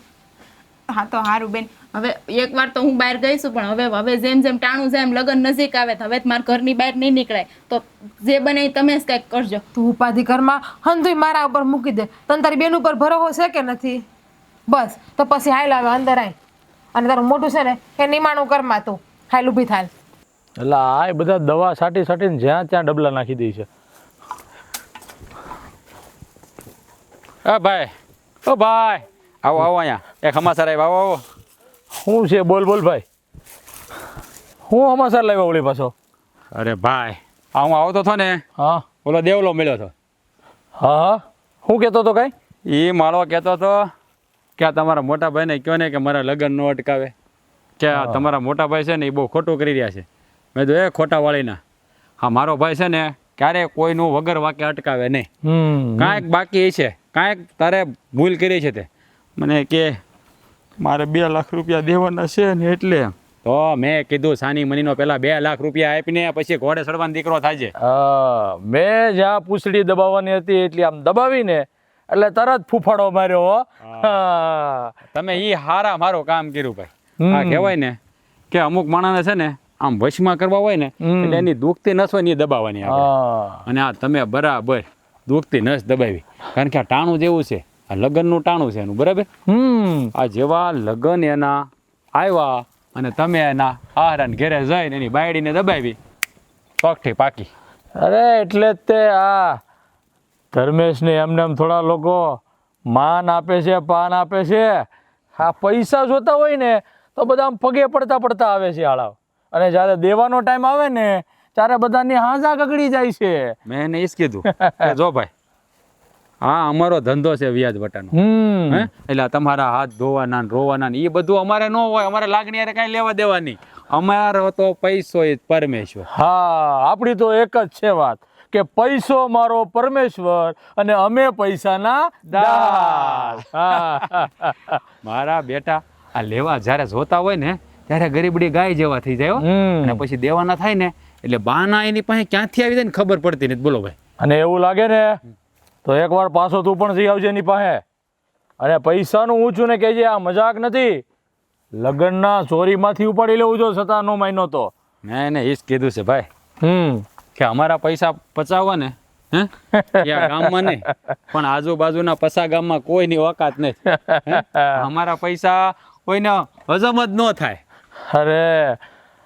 હા તો સારું બેન, હવે એકવાર તો હું બહાર ગઈ છું, પણ હવે જેમ જેમ ટાણું જાય એમ લગ્ન નજીક આવે તો હવે મારા ઘરની બહાર નહીં નીકળાય. તો જે બને એ તમે જ કંઈક કરજો. તું ઉપાધિ ઘરમાં હંધુય મારા ઉપર મૂકી દે. તને તારી બેન ઉપર ભરોસો છે કે નથી? બસ તો પછી હાલ આવે અંદર આય અને તારું મોટું છે ને એ નિમાણું ઘરમાં તું હાલ ઊભી થાય. એટલે આ બધા દવા સાટીને જ્યાં ત્યાં ડબલા નાખી દે છે. ભાઈ આવો અહીંયા એક સમાચાર આવ્યા. આવો શું છે? બોલ ભાઈ. હું સમાચાર લાવ્યા ઓળી પાછો? અરે ભાઈ આ હું આવતો હતો ને, હા ઓલો દેવલો મળ્યો હતો. હા શું કહેતો હતો કાંઈ? એ માળો કહેતો હતો કે આ તમારા મોટા ભાઈને કહો ને કે મારા લગ્ન ન અટકાવે, કે આ તમારા મોટા ભાઈ છે ને એ બહુ ખોટું કરી રહ્યા છે. મેં તો એ ખોટા વાળીના. હા મારો ભાઈ છે ને ક્યારે કોઈનું વગર વાકે અટકાવે નહીં. કાંઈક બાકી છે, કાંઈક તારે ભૂલ કરી છે તે. મને કે મારે 2 લાખ રૂપિયા દેવાના છે ને એટલે તો મેં કીધું સાની મનીનો પેલા 2 લાખ રૂપિયા આપીને પછી ઘોડે ચડવાનો દીકરો થાય છે. મેં જ્યાં પૂંછડી દબાવવાની હતી એટલી આમ દબાવીને એટલે તરત ફૂફાડો માર્યો. તમે ઈ હારા મારું કામ કર્યું ભાઈ. આ કહેવાય ને કે અમુક માણસને છે ને આમ વશમાં કરવા હોય ને એટલે એની દુખતી નસ હોય ને એ દબાવવાની આવે. અને આ તમે બરાબર દુખતી નસ દબાવી, કારણ કે આ ટાણું જેવું છે, આ લગ્નનું ટાણું છે એનું બરાબર. આ જેવા લગ્ન એના આવ્યા અને તમે એના આહારાને ઘેરે જઈને એની બાયડીને દબાવી પગથી પાકી. અરે એટલે જ તે આ ધર્મેશને એમને એમ થોડા લોકો માન આપે છે, પાન આપે છે. આ પૈસા જોતા હોય ને તો બધા આમ પગે પડતા આવે છે આળાવ, અને જ્યારે દેવાનો ટાઈમ આવે ને ત્યારે બધાની હાંજા કગડી જાય છે. મેં એને એ જ કીધું કે જો ભાઈ હા અમારો ધંધો છે વ્યાજ વટાનો, હે એટલે તમારા હાથ ધોવાના ને રોવાના ને એ બધું અમારે ન હોય. અમારે લાગણી હારે કાંઈ લેવા દેવા નહીં. અમારો તો પૈસો એ પરમેશ્વર. હા, આપણી તો એક જ છે વાત કે પૈસો મારો પરમેશ્વર અને અમે પૈસાના દાસ. મારા બેટા આ લેવા જ્યારે જોતા હોય ને ત્યારે ગરીબડી ગાય જેવા થઈ જાય હો. અને પછી દેવાના થાય ને એટલે બાના એની પાસે ક્યાંથી આવી જાય ને ખબર પડતી નથી. બોલો ભાઈ. અને એવું લાગે ને તો એકવાર પાછો તું પણ જઈ આવજે એની પાસે. અને પૈસાનું ઊંચું ને કહેજે આ મજાક નથી, લગ્નના ચોરીમાંથી ઉપાડી લેવું જો છતાં નો માયનો તો. મેં એને એ જ કીધું છે ભાઈ કે અમારા પૈસા પચાવવા ને હે આ ગામમાં નહીં પણ આજુબાજુના પસા ગામમાં કોઈની ઓકાત નથી. અમારા પૈસા કોઈને હજમ જ ન થાય. અરે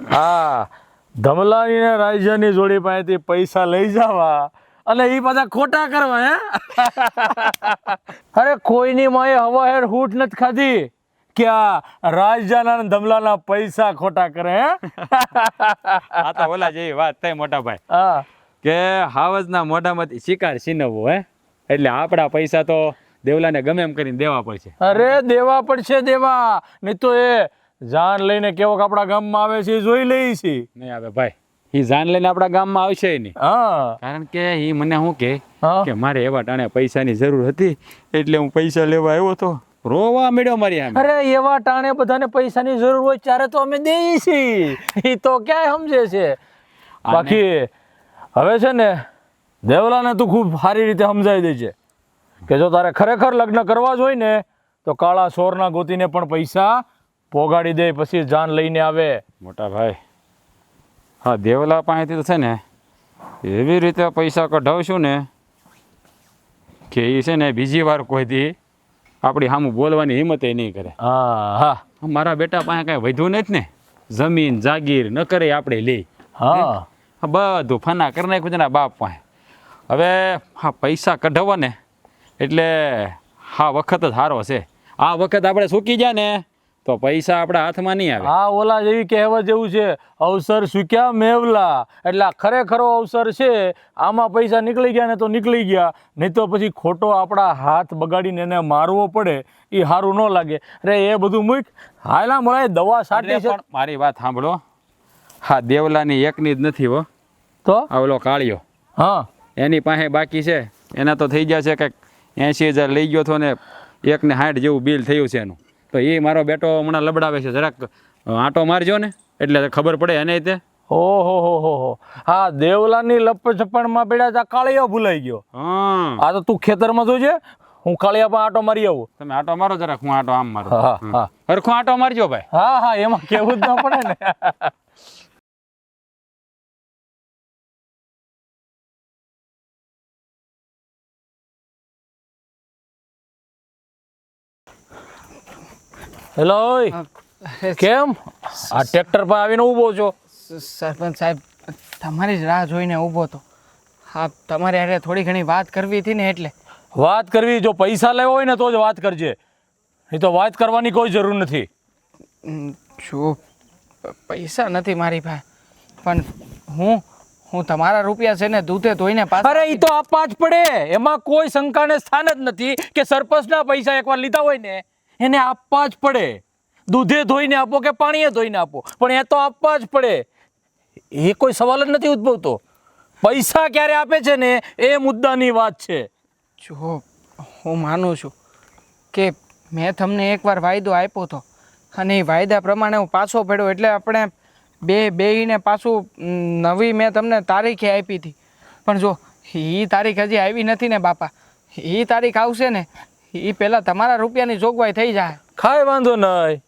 હા, ધમલાની ને રાજ્યની જોડી પાસેથી પૈસા લઈ જવા અને એ પાછા ખોટા કરવા. હે અરે કોઈની માએ હવા હેર હૂટ નથી ખાધી કે આ રાજ્યના ને ધમલાના પૈસા ખોટા કરે. આ તો ઓલા જેવી વાત થઈ મોટા ભાઈ હા કે હાવજના મોઢામાંથી શિકાર છીનવવો હે એટલે આપણા પૈસા તો દેવલાને ગમે એમ કરીને દેવા પડશે. અરે દેવા પડશે દેવા, નહીં તો એ જાન લઈને કેવો આપણા ગામમાં આવે છે એ જોઈ લઈ છે. નહીં આવે ભાઈ, એ જાન લઈને આપણા ગામમાં આવશે નહીં. હા કારણ કે એ મને શું હા. કે મારે એવા ટાણે પૈસાની જરૂર હતી એટલે હું પૈસા લેવા આવ્યો તો રોવા મળ્યો મારી સામે. અરે એવા ટાણે બધાને પૈસાની જરૂર હોય ત્યારે તો અમે દઈએ છીએ, એ તો ક્યાંય સમજે છે. બાકી હવે છે ને દેવલાને તું ખૂબ સારી રીતે સમજાવી દે છે કે જો તારે ખરેખર લગ્ન કરવા જ હોય ને તો કાળા સોરના ગોતીને પણ પૈસા પોગાડી દે, પછી જાન લઈને આવે. મોટા ભાઈ હા દેવલા પાસેથી તો છે ને એવી રીતે પૈસા કઢાવશું ને કે એ છે ને બીજી વાર કોઈથી આપણી સામું બોલવાની હિંમત નહીં કરે. હા હા મારા બેટા પાસે કાંઈ વધ્યું નથી ને, જમીન જાગીર ન કરે આપણે લે. હા બધું ફના કરી નાખ્યું છે ને બાપ પાસે. હવે હા પૈસા કઢાવવા ને એટલે હા વખત જ સારો છે. આ વખત આપણે સૂકી જાય ને તો પૈસા આપણા હાથમાં નહીં આવે. હા ઓલા જેવી કહેવત જેવું છે, અવસર સુક્યા મેવલા. એટલે આ ખરેખરો અવસર છે, આમાં પૈસા નીકળી ગયા ને તો નીકળી ગયા, નહીં તો પછી ખોટો આપણા હાથ બગાડીને એને મારવો પડે એ સારું ન લાગે. અરે એ બધું મૂક, હાલા મળે દવા સાટી છે. પણ મારી વાત સાંભળો, હા દેવલાની એકની જ નથી હો, તો આ ઓલો કાળિયો હા એની પાસે બાકી છે. એના તો થઈ ગયા છે કંઈક 80,000 લઈ ગયો હતો ને 160 જેવું બિલ થયું છે એનું. તો એ મારો બેટો હમણાં લબડાવે છે, જરાક આંટો મારજો ને એટલે ખબર પડે એને તે. ઓહો હો. હા દેવલાની લપચપણમાં પડ્યા કાળિયો ભૂલાઈ ગયો. હા આ તો તું ખેતરમાં જોજે, હું કાળિયા પર આંટો મારી આવું. તમે આંટો મારો જરાક, હું આંટો આમ મારું. હા હા હરખો આંટો મારજો ભાઈ. હા હા એમાં કેવું જ ન પડે ને. હેલો કેમ આ ટ્રેક્ટર પર આવીને ઊભો છો? સરપંચ સાહેબ તમારી જ રાહ જોઈને ઊભો હતો. હા તમારે અરે થોડી ઘણી વાત કરવી હતી ને એટલે. વાત કરવી, જો પૈસા લેવા હોય ને તો જ વાત કરજે, નહીં તો વાત કરવાની કોઈ જરૂર નથી. જો પૈસા નથી મારી પાસે, પણ હું તમારા રૂપિયા છે ને દૂધે ધોઈને પાછા. અરે એ તો આપવા જ પડે, એમાં કોઈ શંકાને સ્થાન જ નથી કે સરપંચના પૈસા એકવાર લીધા હોય ને એને આપવા જ પડે. દૂધે ધોઈને આપો કે પાણીએ ધોઈને આપો, પણ એ તો આપવા જ પડે. એ કોઈ સવાલ જ નથી ઉદ્ભવતો. પૈસા ક્યારે આપે છે ને એ મુદ્દાની વાત છે. જો હું માનું છું કે મેં તમને એકવાર વાયદો આપ્યો હતો અને એ વાયદા પ્રમાણે હું પાછો પડ્યો, એટલે આપણે બેયને પાછું નવી મેં તમને તારીખે આપી હતી. પણ જો એ તારીખ હજી આવી નથી ને બાપા, એ તારીખ આવશે ને એ પહેલાં તમારા રૂપિયાની જોગવાઈ થઈ જાય. કાંઈ વાંધો નહીં,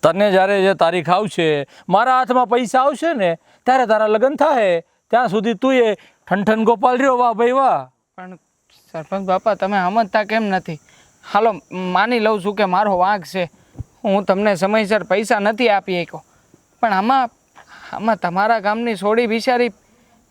તને જ્યારે જે તારીખ આવશે, મારા હાથમાં પૈસા આવશે ને ત્યારે તારા લગ્ન થાય, ત્યાં સુધી તું એ ઠનઠન ગોપાલ રહ્યો. વાહ ભાઈ વાહ. પણ સરપંચ બાપા તમે સમજતા કેમ નથી? હાલો માની લઉં છું કે મારો વાંક છે, હું તમને સમયસર પૈસા નથી આપી શક્યો, પણ આમાં તમારા ગામની સોડી બિચારી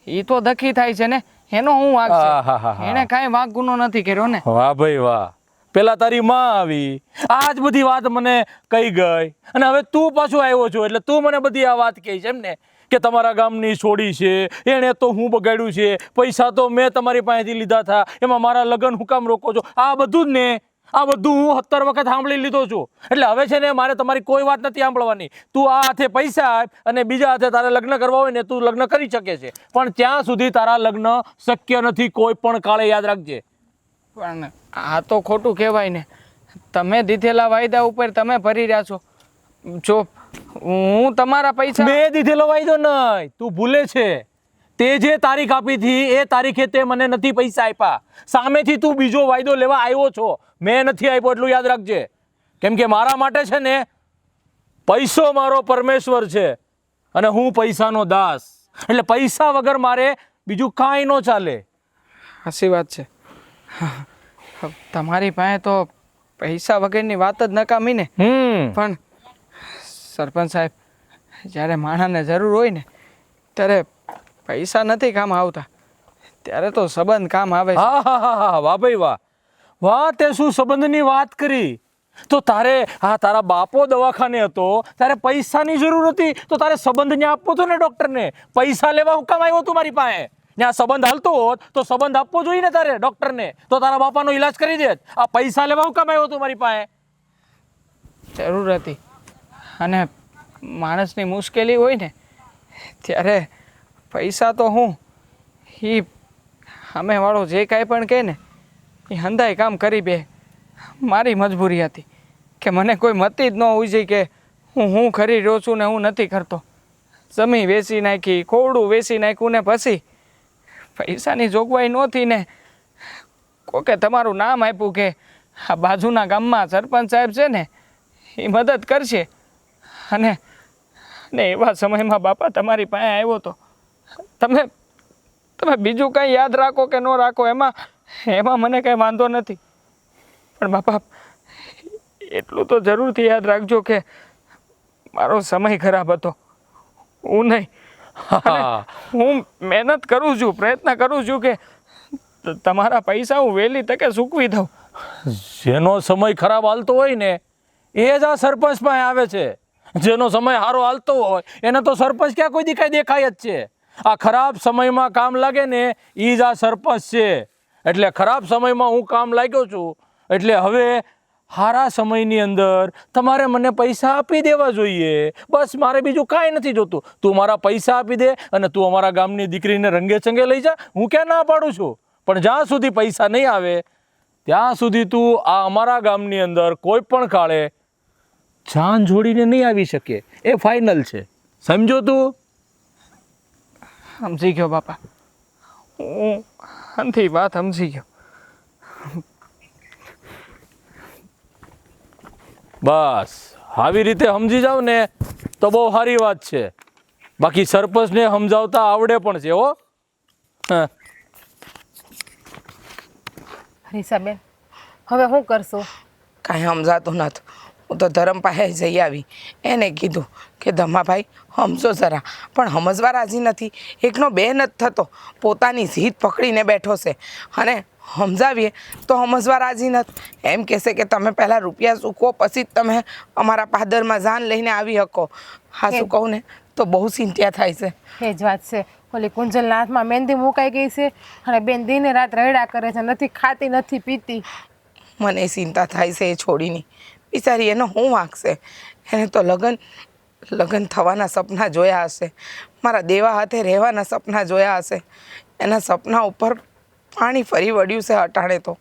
એ તો દખી થાય છે ને, એનો હું વાંક છે? આહાહાહા. એણે કાંઈ વાંક ગુનો નથી કર્યો ને. વાહ ભાઈ વાહ, પેલા તારી માં આવી, આ જ બધી વાત મને કહી ગઈ, અને હવે તું પાછો આવ્યો છો એટલે તું મને બધી આ વાત કહી છે એમ ને, કે તમારા ગામની છોડી છે, એણે તો હું બગાડ્યું છે, પૈસા તો મેં તમારી પાસેથી લીધા હતા, એમાં મારા લગ્ન હું કામ રોકો છો? આ બધું જ ને, આ બધું હું 70 વખત સાંભળી લીધો છું. એટલે હવે છે ને મારે તમારી કોઈ વાત નથી સાંભળવાની. તું આ હાથે પૈસા આપ અને બીજા હાથે તારે લગ્ન કરવા હોય ને તું લગ્ન કરી શકે છે, પણ ત્યાં સુધી તારા લગ્ન શક્ય નથી કોઈ પણ કાળે, યાદ રાખજે. પણ આ તો ખોટું કહેવાય ને. તમે દીધેલા વાયદા ઉપર તમે ભરી રહ્યા છો. જો હું તમારા પૈસા મેં દીધેલો વાયદો નહીં, તું ભૂલે છે. તે જે તારીખ આપી હતી એ તારીખે તે મને નથી પૈસા આપ્યા. સામેથી તું બીજો વાયદો લેવા આવ્યો છો, મેં નથી આપ્યો, એટલું યાદ રાખજે. કેમ કે મારા માટે છે ને પૈસો મારો પરમેશ્વર છે અને હું પૈસાનો દાસ, એટલે પૈસા વગર મારે બીજું કાંઈ ન ચાલે. સાચી વાત છે. તમારી પાસે તો પૈસા વગરની વાત જ નકામી ને. પણ સરપંચ સાહેબ, જ્યારે માણસને જરૂર હોય ને ત્યારે પૈસા નથી કામ આવતા, ત્યારે તો સંબંધ કામ આવે છે. હા હા હા હા, વાહ ભાઈ વાહ વાહ, તે શું સંબંધની વાત કરી? તો તારે તારા બાપો દવાખાને હતો તારે પૈસાની જરૂર હતી તો તારે સંબંધને આપવો હતો ને ડોક્ટરને. પૈસા લેવા હું કામ આવ્યો તું મારી પાસે? ત્યાં સંબંધ હાલતો હોત તો સંબંધ આપવો જોઈએ ને તારે ડોક્ટરને, તો તારા બાપાનો ઈલાજ કરી દેત. આ પૈસા લેવા હું કામ આવ્યો તું મારી પાસે? જરૂર હતી, અને માણસની મુશ્કેલી હોય ને ત્યારે પૈસા તો હું સામેવાળો જે કાંઈ પણ કહે ને એ હંધાય કામ કરી બે. મારી મજબૂરી હતી કે મને કોઈ મતી જ ન હોય છે કે હું કરી રહ્યો છું ને હું નથી કરતો. જમીન વેચી નાખી, ખોરડું વેચી નાખ્યું ને પછી પૈસાની જોગવાઈ નહોતી ને કોકે તમારું નામ આપ્યું કે આ બાજુના ગામમાં સરપંચ સાહેબ છે ને એ મદદ કરશે. અને એવા સમયમાં બાપા તમારી પાસે આવ્યો તો તમે બીજું કંઈ યાદ રાખો કે ન રાખો એમાં મને કંઈ વાંધો નથી, પણ બાપા એટલું તો જરૂરથી યાદ રાખજો કે મારો સમય ખરાબ હતો. હું નહીં, હું મહેનત કરું છું, પ્રયત્ન કરું છું કે તમારા પૈસા હું વહેલી તકે ચૂકવી દઉં. જેનો સમય ખરાબ હાલતો હોય ને એ જ આ સરપંચ પાસે આવે છે. જેનો સમય સારો હાલતો હોય એને તો સરપંચ ક્યાં કોઈ દી કાંઈ દેખાય જ છે. આ ખરાબ સમયમાં કામ લાગે ને એ જ આ સરપંચ છે. એટલે ખરાબ સમયમાં હું કામ લાગ્યો છું, એટલે હવે સારા સમયની અંદર તમારે મને પૈસા આપી દેવા જોઈએ. બસ મારે બીજું કાંઈ નથી જોતું. તું મારા પૈસા આપી દે અને તું અમારા ગામની દીકરીને રંગે ચંગે લઈ જા, હું ક્યાં ના પાડું છું. પણ જ્યાં સુધી પૈસા નહીં આવે ત્યાં સુધી તું આ અમારા ગામની અંદર કોઈ પણ કાળે જાન જોડીને નહીં આવી શકે, એ ફાઇનલ છે. સમજો તું? સમજી ગયો બાપા, હું અંથી વાત સમજી ગયો. બસ આવી રીતે સમજી જાવ ને તો બહુ સારી વાત છે. બાકી સરપંચને સમજાવતા આવડે પણ છે હો. રીસાબેન, હવે શું કરશો? કાંઈ સમજાતું નથી. હું તો ધરમ પાસે જઈ આવી, એને કીધું કે ધમાભાઈ સમજો જરા, પણ સમજવા રાજી નથી. એકનો બે નથી થતો, પોતાની જીદ પકડીને બેઠો છે, અને સમજાવીએ તો સમજવા રાજી નથી. એમ કહેશે કે તમે પહેલાં રૂપિયા ચૂકવો પછી જ તમે અમારા પાદરમાં જાન લઈને આવી શકો. હા, શું કહું ને તો બહુ ચિંતા થાય છે. એ જ વાત છે. ઓલી કુંજલના હાથમાં મહેંદી મુકાઈ ગઈ છે અને બેન દિને રાત રડ્યા કરે છે, નથી ખાતી નથી પીતી. મને ચિંતા થાય છે એ છોડીની. બિચારી એનો શું વાંક છે? એને તો લગ્ન થવાના સપના જોયા હશે, મારા દેવા હાથે રહેવાના સપના જોયા હશે. એના સપના ઉપર પાણી ફરી વળ્યું છે અટાણે તો.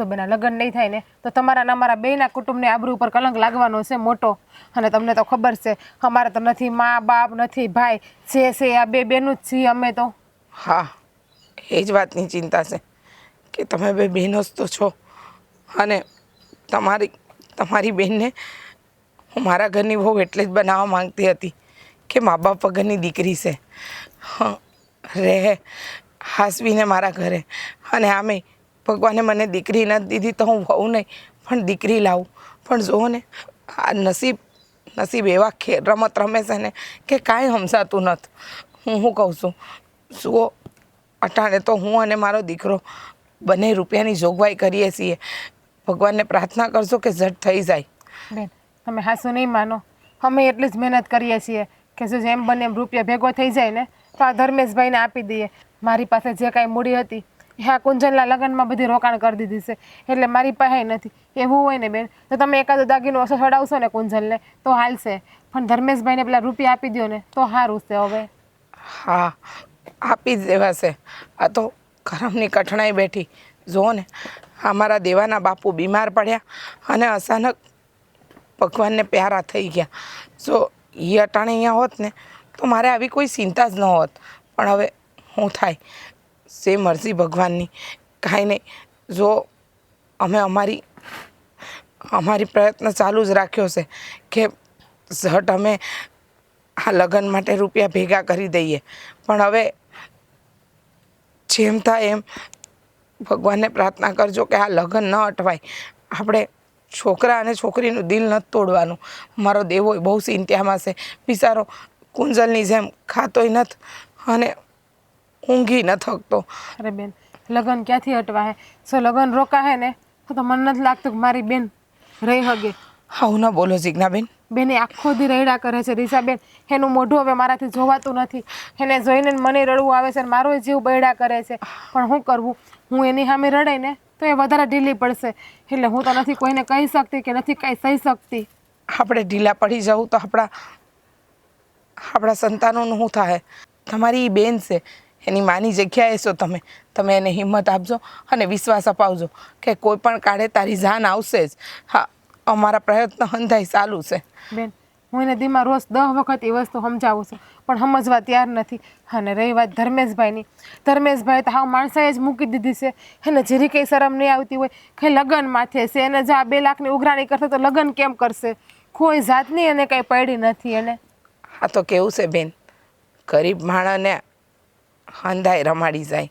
બેના લગ્ન નહીં થાય ને તો તમારા ને અમારા બેયના કુટુંબને આબરૂ ઉપર કલંક લાગવાનો છે મોટો. અને તમને તો ખબર છે અમારે તો નથી મા બાપ નથી ભાઈ, જે છે આ બે બેનું જ છીએ અમે તો. હા, એ જ વાતની ચિંતા છે કે તમે બે બહેનો જ તો છો, અને તમારી બહેનને હું મારા ઘરની બહુ એટલે જ બનાવવા માંગતી હતી કે મા બાપ વગરની દીકરી છે, રહે હાસવીને મારા ઘરે. અને આમે ભગવાને મને દીકરી નથી દીધી તો હું વહુ નહીં પણ દીકરી લાવું. પણ જુઓ ને આ નસીબ એવા રમત રમે છે ને કે કાંઈ સમજાતું નથી. હું કહું છું જુઓ, અટાણે તો હું અને મારો દીકરો બંને રૂપિયાની જોગવાઈ કરીએ છીએ. ભગવાનને પ્રાર્થના કરશો કે ઝટ થઈ જાય. બેન તમે હાસુ નહીં માનો, અમે એટલી જ મહેનત કરીએ છીએ કે જો જેમ બને એમ રૂપિયા ભેગો થઈ જાય ને તો આ ધર્મેશભાઈને આપી દઈએ. મારી પાસે જે કાંઈ મૂડી હતી એ આ કુંજલના લગ્નમાં બધી રોકાણ કરી દીધી છે, એટલે મારી પાસે નથી. એવું હોય ને બેન તો તમે એકાદો દાગીનો ચડાવશો ને કુંજલને તો હાલશે, પણ ધર્મેશભાઈને પેલા રૂપિયા આપી દો ને તો સારું છે. હવે હા, આપી જ દેવાશે. આ તો કરમની કઠણાઈ બેઠી. જુઓ ને, અમારા દેવાના બાપુ બીમાર પડ્યા અને અચાનક ભગવાનને પ્યારા થઈ ગયા. જો એ અટાણે અહીંયા હોત ને તો મારે આવી કોઈ ચિંતા જ ન હોત. પણ હવે શું થાય, સે મરજી ભગવાનની. કાંઈ નહીં, જો અમે અમારી પ્રયત્ન ચાલુ જ રાખ્યો છે કે ઝટ અમે આ લગ્ન માટે રૂપિયા ભેગા કરી દઈએ. પણ હવે જેમ થાય એમ ભગવાનને પ્રાર્થના કરજો કે આ લગ્ન ન અટવાય. આપણે છોકરા અને છોકરીનું દિલ નથી તોડવાનું. મારો દેવો બહુ ચિંતામાં છે. બિચારો કુંજલની જેમ ખાતોય નથી અને ઊંઘી ન થકતો. અરે બેન લગ્ન ક્યાંથી અટવાય? જો લગ્ન રોકાય ને તો મને નથી લાગતું કે મારી બેન રહી હગે. આવું ન બોલો જીજ્ઞાબેન. બેને આખો દી રડ્યા કરે છે રીસાબેન. એનું મોઢું હવે મારાથી જોવાતું નથી. એને જોઈને મને રડવું આવે છે અને મારો જીવ બળ્યા કરે છે. પણ શું કરવું, હું એની સામે રડાય ને તો એ વધારે ઢીલી પડશે. એટલે હું તો નથી કોઈને કહી શકતી કે નથી કાંઈ સહી શકતી. આપણે ઢીલા પડી જવું તો આપણા સંતાનોનું શું થાય? તમારી એ બેન છે, એની માની જગ્યાએ છો તમે એને હિંમત આપજો અને વિશ્વાસ અપાવજો કે કોઈ પણ કાળે તારી જાન આવશે જ. હા, અમારા પ્રયત્ન હંધાઈ ચાલુ છે. બેન હું એને દીમાં રોજ 10 વખત એ વસ્તુ સમજાવું છું પણ સમજવા તૈયાર નથી. અને રહી વાત ધર્મેશભાઈની, ધર્મેશભાઈ તો હાવ માણસાએ જ મૂકી દીધી છે. એને જરી કંઈ શરમ નહીં આવતી હોય કે લગ્ન માથે છે. એને જો આ 2 લાખની ઉઘરાણી કરશે તો લગ્ન કેમ કરશે? કોઈ જાતની એને કંઈ પડી નથી. એને આ તો કેવું છે બેન, ગરીબ માણસને હંધાઈ રમાડી જાય.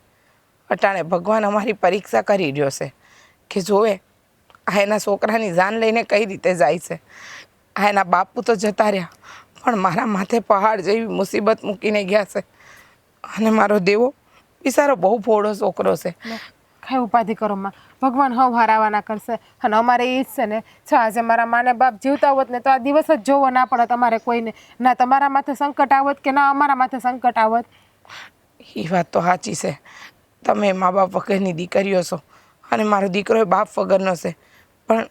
અટાણે ભગવાન અમારી પરીક્ષા કરી રહ્યો છે કે જોવે આ એના છોકરાની જાન લઈને કઈ રીતે જાય છે. આ એના બાપુ તો જતા રહ્યા પણ મારા માથે પહાડ જેવી મુસીબત મૂકીને ગયા છે. અને મારો દેવો બિચારો બહુ ભોળો છોકરો છે. કઈ ઉપાધિ કરો માં, ભગવાન હવ હારાવાના કરશે. અને અમારે એ જ છે ને, છ આજે મારા માને બાપ જીવતા હોત ને તો આ દિવસ જ જોવો ના પડત અમારે કોઈને. ના તમારા માથે સંકટ આવત કે ના અમારા માથે સંકટ આવત. એ વાત તો સાચી છે. તમે મા બાપ વગરની દીકરીઓ છો અને મારો દીકરો એ બાપ વગરનો છે. પણ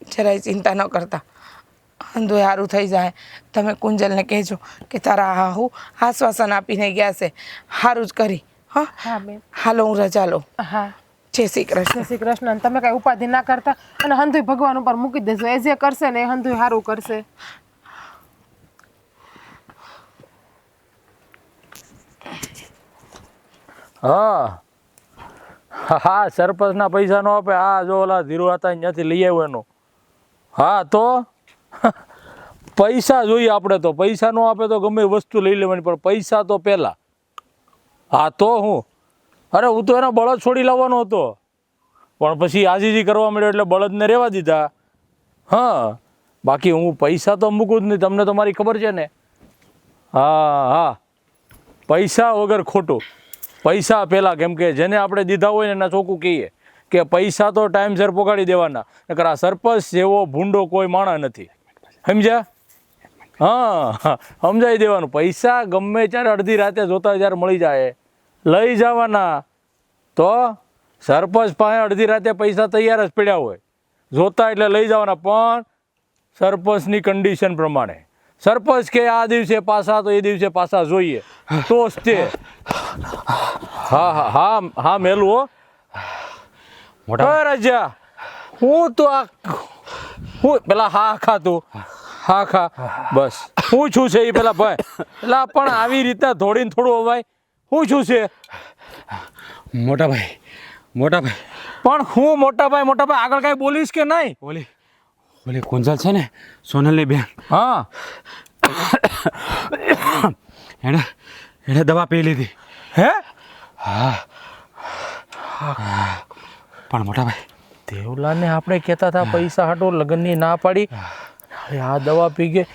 જરાય ચિંતા ન કરતા, અંધો સારું થઈ જાય. તમે કુંજલને કહેજો કે તારા હાહુ આશ્વાસન આપીને ગયા છે, સારું જ કરી. હા હા બેન, હાલો હું રજા લઉં. હા જય શ્રી કૃષ્ણ. જય શ્રી કૃષ્ણ. અને તમે કાંઈ ઉપાધિ ના કરતા અને હંધુય ભગવાન ઉપર મૂકી દેજો. એ જે કરશે ને એ હંધુય સારું કરશે. હા હા, સરપંચના પૈસા નો આપે. આ જો ઓલા ધીરુ હતા ત્યાંથી લઈ આવ્યો એનો. હા તો પૈસા જોઈએ આપણે તો. પૈસા નો આપે તો ગમે એ વસ્તુ લઈ લેવાની, પણ પૈસા તો પહેલા. હા તો હું હું તો એના બળદ છોડી લાવવાનો હતો પણ પછી આજીજી કરવા મળ્યો એટલે બળદને રહેવા દીધા. હા બાકી હું પૈસા તો મૂકું જ નહીં, તમને તો મારી ખબર છે ને. હા હા, પૈસા વગર ખોટું. પૈસા પહેલાં, કેમ કે જેને આપણે દીધા હોય ને એના ચોખ્ખું કહીએ કે પૈસા તો ટાઈમસર પહોંચાડી દેવાના. નકર આ સરપંચ જેવો ભૂંડો કોઈ માણસ નથી. સમજ્યા? હા, સમજાવી દેવાનું. પૈસા ગમે ત્યારે અડધી રાતે જોતા જ્યારે મળી જાય લઈ જવાના. તો સરપંચ પાસે અડધી રાતે પૈસા તૈયાર જ પડ્યા હોય, જોતા એટલે લઈ જવાના. પણ સરપંચની કન્ડિશન પ્રમાણે સરપંચ કે આ દિવસે પાછા તો એ દિવસે પાછા જોઈએ તો જ તે. હા હા હા હા મેલું હો મોટા રાજા. હું તો આ હું પેલા હા ખા તું હા ખા બસ. હું છું છે એ પેલા ભાઈ પેલા પણ આવી રીતે થોડીને થોડું અવાય. હું છું છે મોટા ભાઈ પણ હું મોટા ભાઈ આગળ કાંઈ બોલીશ કે નહીં? ઓલી કુંજલ છે ને, સોનલની બેન, હા એને દવા પી લીધી. હે? હા પણ મોટા ભાઈ દેવલાને આપણે કહેતા હતા પૈસા હાટો લગ્નની ના પાડી. અરે આ દવા પી ગઈ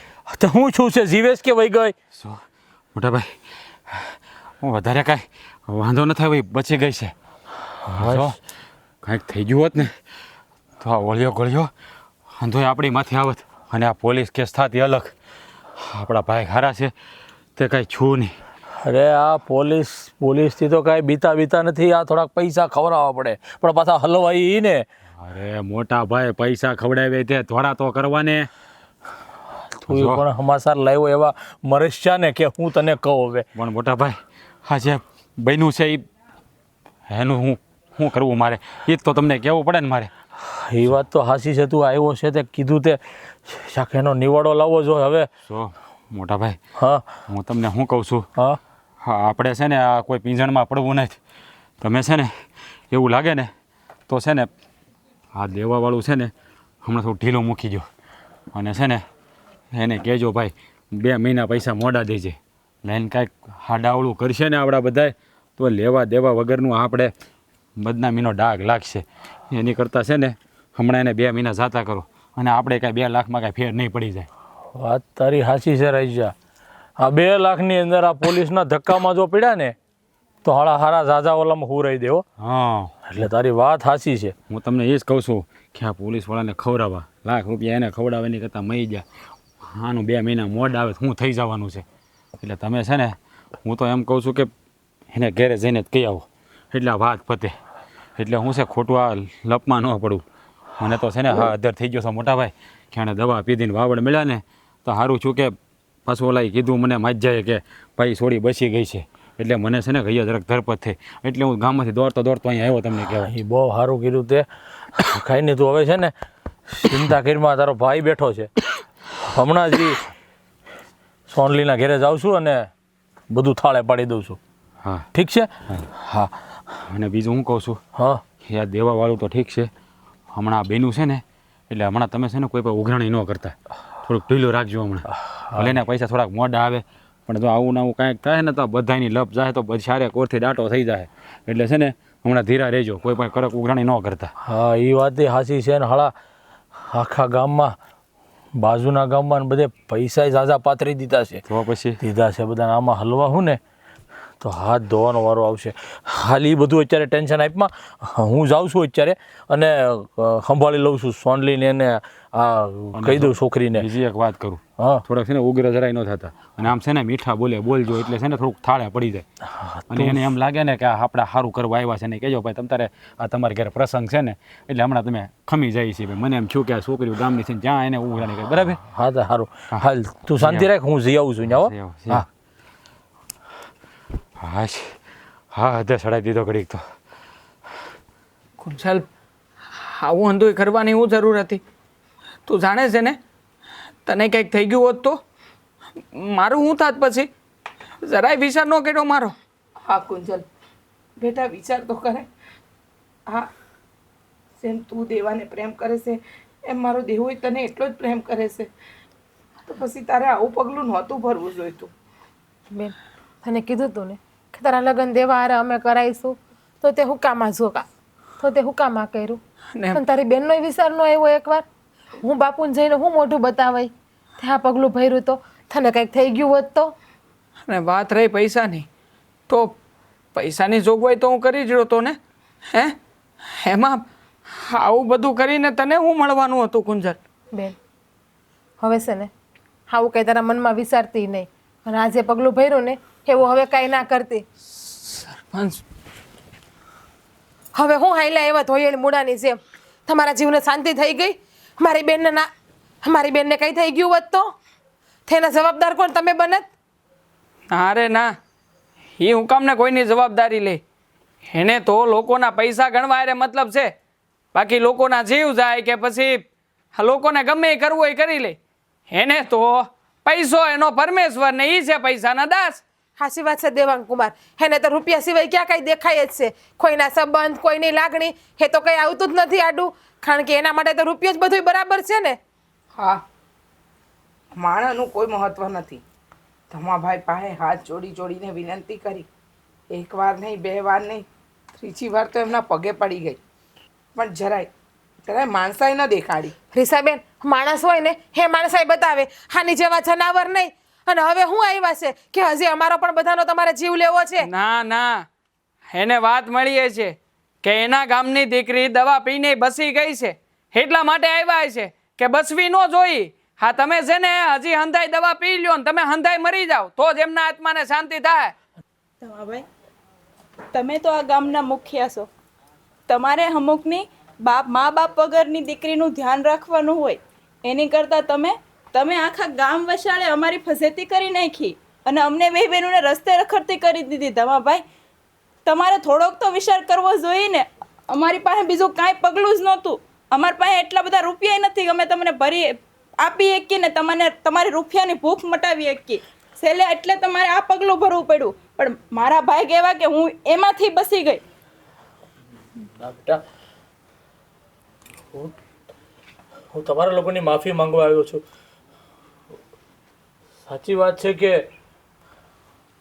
તો હું છું છે જીવેશ કે વહી ગઈ? શું મોટા ભાઈ, હું વધારે કાંઈ વાંધો ન થાય ભાઈ, બચી ગઈ છે. જો કાંઈક થઈ ગયું હોત ને તો આ ઓળિયો ગળ્યો વાંધો આપણી માથે આવત અને આ પોલીસ કેસ થાતી અલગ. આપણા ભાઈ ખારા છે તે કાંઈ છું નહીં. અરે આ પોલીસથી તો કાંઈ બીતા નથી. આ થોડાક પૈસા ખવડાવવા પડે પણ પાછા હલવાઈ ને. અરે મોટા ભાઈ, પૈસા ખવડાવે તે થોડા તો કરવાને. તું પણ હમાસાર લાવ્યો એવા મરસ્યા ને કે હું તને કહું હવે. પણ મોટા ભાઈ, હા જે બન્યું છે એનું શું કરવું મારે, એ જ તો તમને કહેવું પડે ને મારે. એ વાત તો હાસી છે. તું આવ્યો છે તે કીધું તે શાક એનો નિવાડો લાવવો જો હવે. જો મોટા ભાઈ, હા હું તમને શું કહું છું, હા હા આપણે છે ને આ કોઈ પીંજણમાં પડવું નથી. તમે છે ને એવું લાગે ને તો છે ને આ દેવાવાળું છે ને હમણાં થોડું ઢીલું મૂકી દો અને છે ને એને કહેજો ભાઈ 2 મહિના પૈસા મોડા દેજે. લઈને કાંઈક હાડાવળું કરશે ને આપણા બધાય તો લેવા દેવા વગરનું આપણે બદનામીનો ડાઘ લાગશે. એની કરતાં છે ને હમણાં એને 2 મહિના જાતા કરો અને આપણે કાંઈ 2 લાખમાં કાંઈ ફેર નહીં પડી જાય. વાત તારી હાચી છે રાઈજા. આ 2 લાખની અંદર આ પોલીસના ધક્કામાં જો પડ્યા ને તો હારા ઝાઝા ઓલામાં હું રહી દેવો. હા, એટલે તારી વાત હાચી છે. હું તમને એ જ કહું છું કે આ પોલીસવાળાને ખવડાવવા લાખ રૂપિયા એને ખવડાવવાની કરતાં મળી જાય. આનું 2 મહિના મોડ આવે શું થઈ જવાનું છે. એટલે તમે છે ને હું તો એમ કહું છું કે એને ઘરે જઈને જ કહી આવો એટલે આ વાત પતે. એટલે હું છે ખોટું આ લપમાં ન પડું. મને તો છે ને હા અધર થઈ ગયો છો મોટા ભાઈ કે એને દવા પીધીને વાવડ મળ્યા ને તો સારું છું કે પાછું ઓલાએ કીધું મને માજ જાય કે ભાઈ છોડી બચી ગઈ છે. એટલે મને છે ને કહીએ જરાક ધરપત થઈ એટલે હું ગામમાંથી દોડતો અહીંયા આવ્યો તમને કહેવાય. એ બહુ સારું કીધું તે. ખાઈને તું હવે છે ને ચિંતા કરીમાં તારો ભાઈ બેઠો છે. હમણાં જ સોનલીના ઘરે જાઉં છું અને બધું થાળે પાડી દઉં છું. હા ઠીક છે? હા અને બીજું હું કહું છું હા કે આ દેવાવાળું તો ઠીક છે, હમણાં આ બેનું છે ને એટલે હમણાં તમે છે ને કોઈ પણ ઉઘરાણી ન કરતા, થોડુંક ઢીલું રાખજો. હમણાં ભલે ને પૈસા થોડાક મોડા આવે પણ જો આવું ને આવું કાંઈક થાય ને તો બધાની લપ જાય તો પછી સારે કોરથી દાટો થઈ જાય. એટલે છે ને હમણાં ધીરા રહેજો, કોઈ પણ કડક ઉઘરાણી ન કરતા. હા એ વાત સાચી છે ને. હાળા આખા ગામમાં બાજુના ગામમાં ને બધે પૈસા ઝાઝા પાથરી દીધા છે. તો પછી દીધા છે બધાને. આમાં હલવા હું ને તો હાથ ધોવાનો વારો આવશે. હાલ એ બધું અત્યારે ટેન્શન આપમાં હું જાઉં છું અત્યારે અને સંભાળી લઉં છું સોનલીને એને આ કહી દઉં છોકરીને. બીજી એક વાત કરું, હા થોડાક છે ને ઉગ્ર જરાય ન થતા અને આમ છે ને મીઠા બોલજો એટલે છે ને થોડુંક થાળે પડી જાય. અને એને એમ લાગે ને કે આપણે સારું કરવા આવ્યા છે ને કહેજો ભાઈ તમ તારે આ તમારે ઘરે પ્રસંગ છે ને એટલે હમણાં તમે ખમી જાય છે. ભાઈ મને એમ છું કે આ છોકરીઓ ગામની છે ને જ્યાં એને ઉઘરાણી કરે. બરાબર? હા તો સારું. હાલ તું શાંતિ રાખ, હું જઈ આવું છું ત્યાં. હા હા હા હદે સડાઈ દીધો ઘડીક તો. કુંજલ, આવું અંધું કરવાની હું જરૂર હતી? તું જાણે છે ને તને કંઈક થઈ ગયું હોત તો મારું શું થાત પછી? જરાય વિચાર ન કર્યો મારો? હા કુંજલ બેટા વિચાર તો કરે. હા જેમ તું દેવાને પ્રેમ કરે છે એમ મારો દેવોય તને એટલો જ પ્રેમ કરે છે. તો પછી તારે આવું પગલું નહોતું ભરવું જોઈતું. બેન તને કીધું તું ને કે તારા લગ્ન દેવા હારે અમે કરાવીશું તો તે હુકામાં ઝોકા તો તે હુકામાં કર્યું. પણ તારી બેનનો વિચાર ન આવ્યો એકવાર? હું બાપુને જઈને હું મોઢું બતાવાય ત્યાં પગલું ભર્યું તો તને કંઈક થઈ ગયું હોત તો? અને વાત રહી પૈસાની તો પૈસાની જોગવાઈ તો હું કરી જ રહ્યો હતો ને. એમાં આવું બધું કરીને તને હું મળવાનું હતું કુંજલ? બેન હવે છે ને આવું કંઈ તારા મનમાં વિચારતી નહીં અને આજે પગલું ભર્યું ને એવું હવે કાંઈ ના કરતી. સરપંચ હવે હું હાઈલા એવા ધોયેલી મૂળાની જેમ તમારા જીવને શાંતિ થઈ ગઈ? મારી બેનને કંઈ થઈ ગયું હોત તો તેના જવાબદાર કોણ તમે બનત? અરે ના, એ હું કામને કોઈની જવાબદારી લે? એને તો લોકોના પૈસા ગણવા અરે મતલબ છે, બાકી લોકોના જીવ જાય કે પછી લોકોને ગમે એ કરવું એ કરી લે. એને તો પૈસો એનો પરમેશ્વર ને એ છે પૈસાના દાસ. હાચી વાત છે દેવાંગ કુમાર. એને તો રૂપિયા સિવાય ક્યાં કઈ દેખાય જ છે. કોઈના સંબંધ કોઈની લાગણી એ તો કઈ આવતું જ નથી આડું. કારણ કે એના માટે તો રૂપિયો જ બધું બરાબર છે ને. હા માણાનું કોઈ મહત્વ નથી. ધમાભાઈ પાસે હાથ જોડીને વિનંતી કરી. 1 વાર નહીં 2 વાર નહીં 3જી વાર તો એમના પગે પડી ગઈ પણ જરાય તારે માનસાઈ ન દેખાડી. રીસાબેન, માણસ હોય ને હે માણસાઈ બતાવે, હાની જેવા જનાવર નહીં. અને હવે હું આવ્યા છે કે હજી અમારો પણ બધાનો તમારે જીવ લેવો છે? ના ના, એને વાત મળીએ છે કે એના ગામની દીકરી દવા પીને બસી ગઈ છે, એટલા માટે આવ્યા છે કે બસવી ન જોઈ. હા, તમે છે ને હજી હંધાઈ દવા પી લ્યો ને તમે હંધાઈ મરી જાઓ તો જ એમના આત્માને શાંતિ થાય. ધમાભાઈ, તમે તો આ ગામના મુખિયા છો. તમારે અમુકની મા બાપ વગરની દીકરીનું ધ્યાન રાખવાનું હોય. એની કરતાં તમે આખા ગામ વસાડે અમારી ફજેતી કરી નાખી અને અમને બે બહેનોને રસ્તે રખડતી કરી દીધી. ધમાભાઈ, તમારે થોડોક તો વિચાર કરવો જોઈએ ને. અમારી પાસે બીજું કાંઈ પગલું જ નહોતું. અમારી પાસે એટલા બધા રૂપિયા નથી અમે તમને ભરી આપી શકીએ ને તમને તમારી રૂપિયાની ભૂખ મટાવી શકીએ. છેલ્લે એટલે તમારે આ પગલું ભરવું પડ્યું. પણ મારા ભાઈ કહેવા કે હું એમાંથી બસી ગઈ. ના બેટા, હું તમારા લોકોની માફી માંગવા આવ્યો છું. સાચી વાત છે કે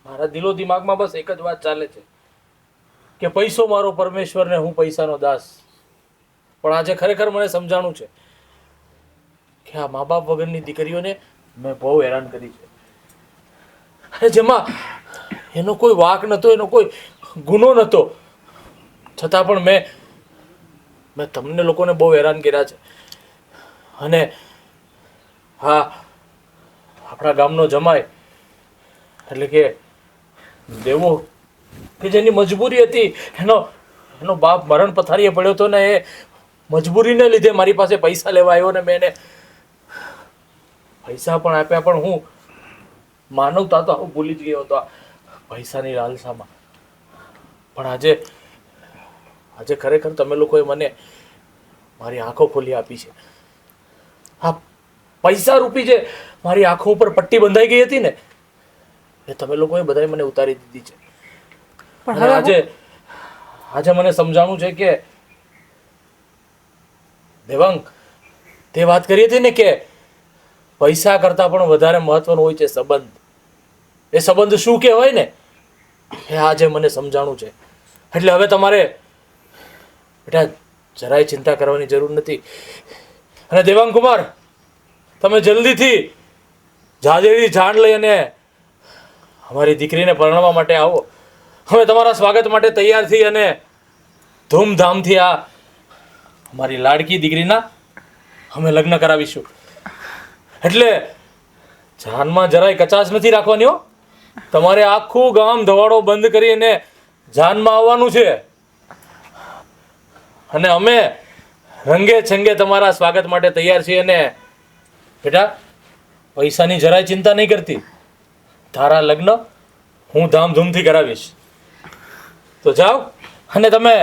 મારા દિલો દિમાગમાં બસ એક જ વાત ચાલે છે કે પૈસો મારો પરમેશ્વર ને હું પૈસાનો દાસ. પણ આજે ખરેખર મને સમજાણું છે કે આ મા બાપ વગરની દીકરીઓને મેં બહુ હેરાન કરી છે. અને જેમાં એનો કોઈ વાંક નહોતો, એનો કોઈ ગુનો નહોતો, છતાં પણ મેં તમને લોકોને બહુ હેરાન કર્યા છે. અને હા, આપણા ગામનો જમાઈ એટલે કે દેવો કે જેની મજબૂરી હતી, એનો બાપ મરણ પથારીએ પડ્યો હતો ને એ મજબૂરીને લીધે મારી પાસે પૈસા લેવા આવ્યો ને મેં એને પૈસા પણ આપ્યા. પણ હું માનવતા તો હું ભૂલી જ ગયો હતો આ પૈસાની લાલસામાં. પણ આજે ખરેખર તમે લોકોએ મને મારી આંખો ખોલી આપી છે. આ પૈસા રૂપી જે મારી આંખો ઉપર પટ્ટી બંધાઈ ગઈ હતી ને એ તમે લોકોએ બધાએ મને ઉતારી દીધી છે. પણ અને હવે આજે મને સમજાણું છે કે દેવાંગ, તે વાત કરી હતી ને કે પૈસા કરતાં પણ વધારે મહત્વનું હોય છે સંબંધ. એ સંબંધ શું કહેવાય ને એ આજે મને સમજાણું છે. એટલે હવે તમારે બેટા જરાય ચિંતા કરવાની જરૂર નથી. અને દેવાંગ કુમાર, તમે જલ્દીથી જાજેરી જાણ લઈ અને અમારી દીકરીને પરણવા માટે આવો. અમે તમારા સ્વાગત માટે તૈયાર થઈ અને ધૂમધામથી આ અમારી લાડકી દીકરીના અમે લગ્ન કરાવીશું. એટલે જાનમાં જરાય કચાશ નથી રાખવાની હો. તમારે આખું ગામ ધવાડો બંધ કરીને જાનમાં આવવાનું છે. અને અમે રંગે છંગે તમારા સ્વાગત માટે તૈયાર છીએ. અને બેટા, પૈસાની જરાય ચિંતા નહીં કરતી. તારા લગ્ન હું ધામધૂમથી કરાવીશ. તો જાઓ અને તમે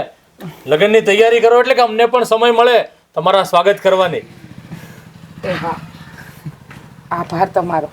લગ્નની તૈયારી કરો એટલે કે અમને પણ સમય મળે તમારા સ્વાગત કરવાની. એ હા, આભાર તમારો.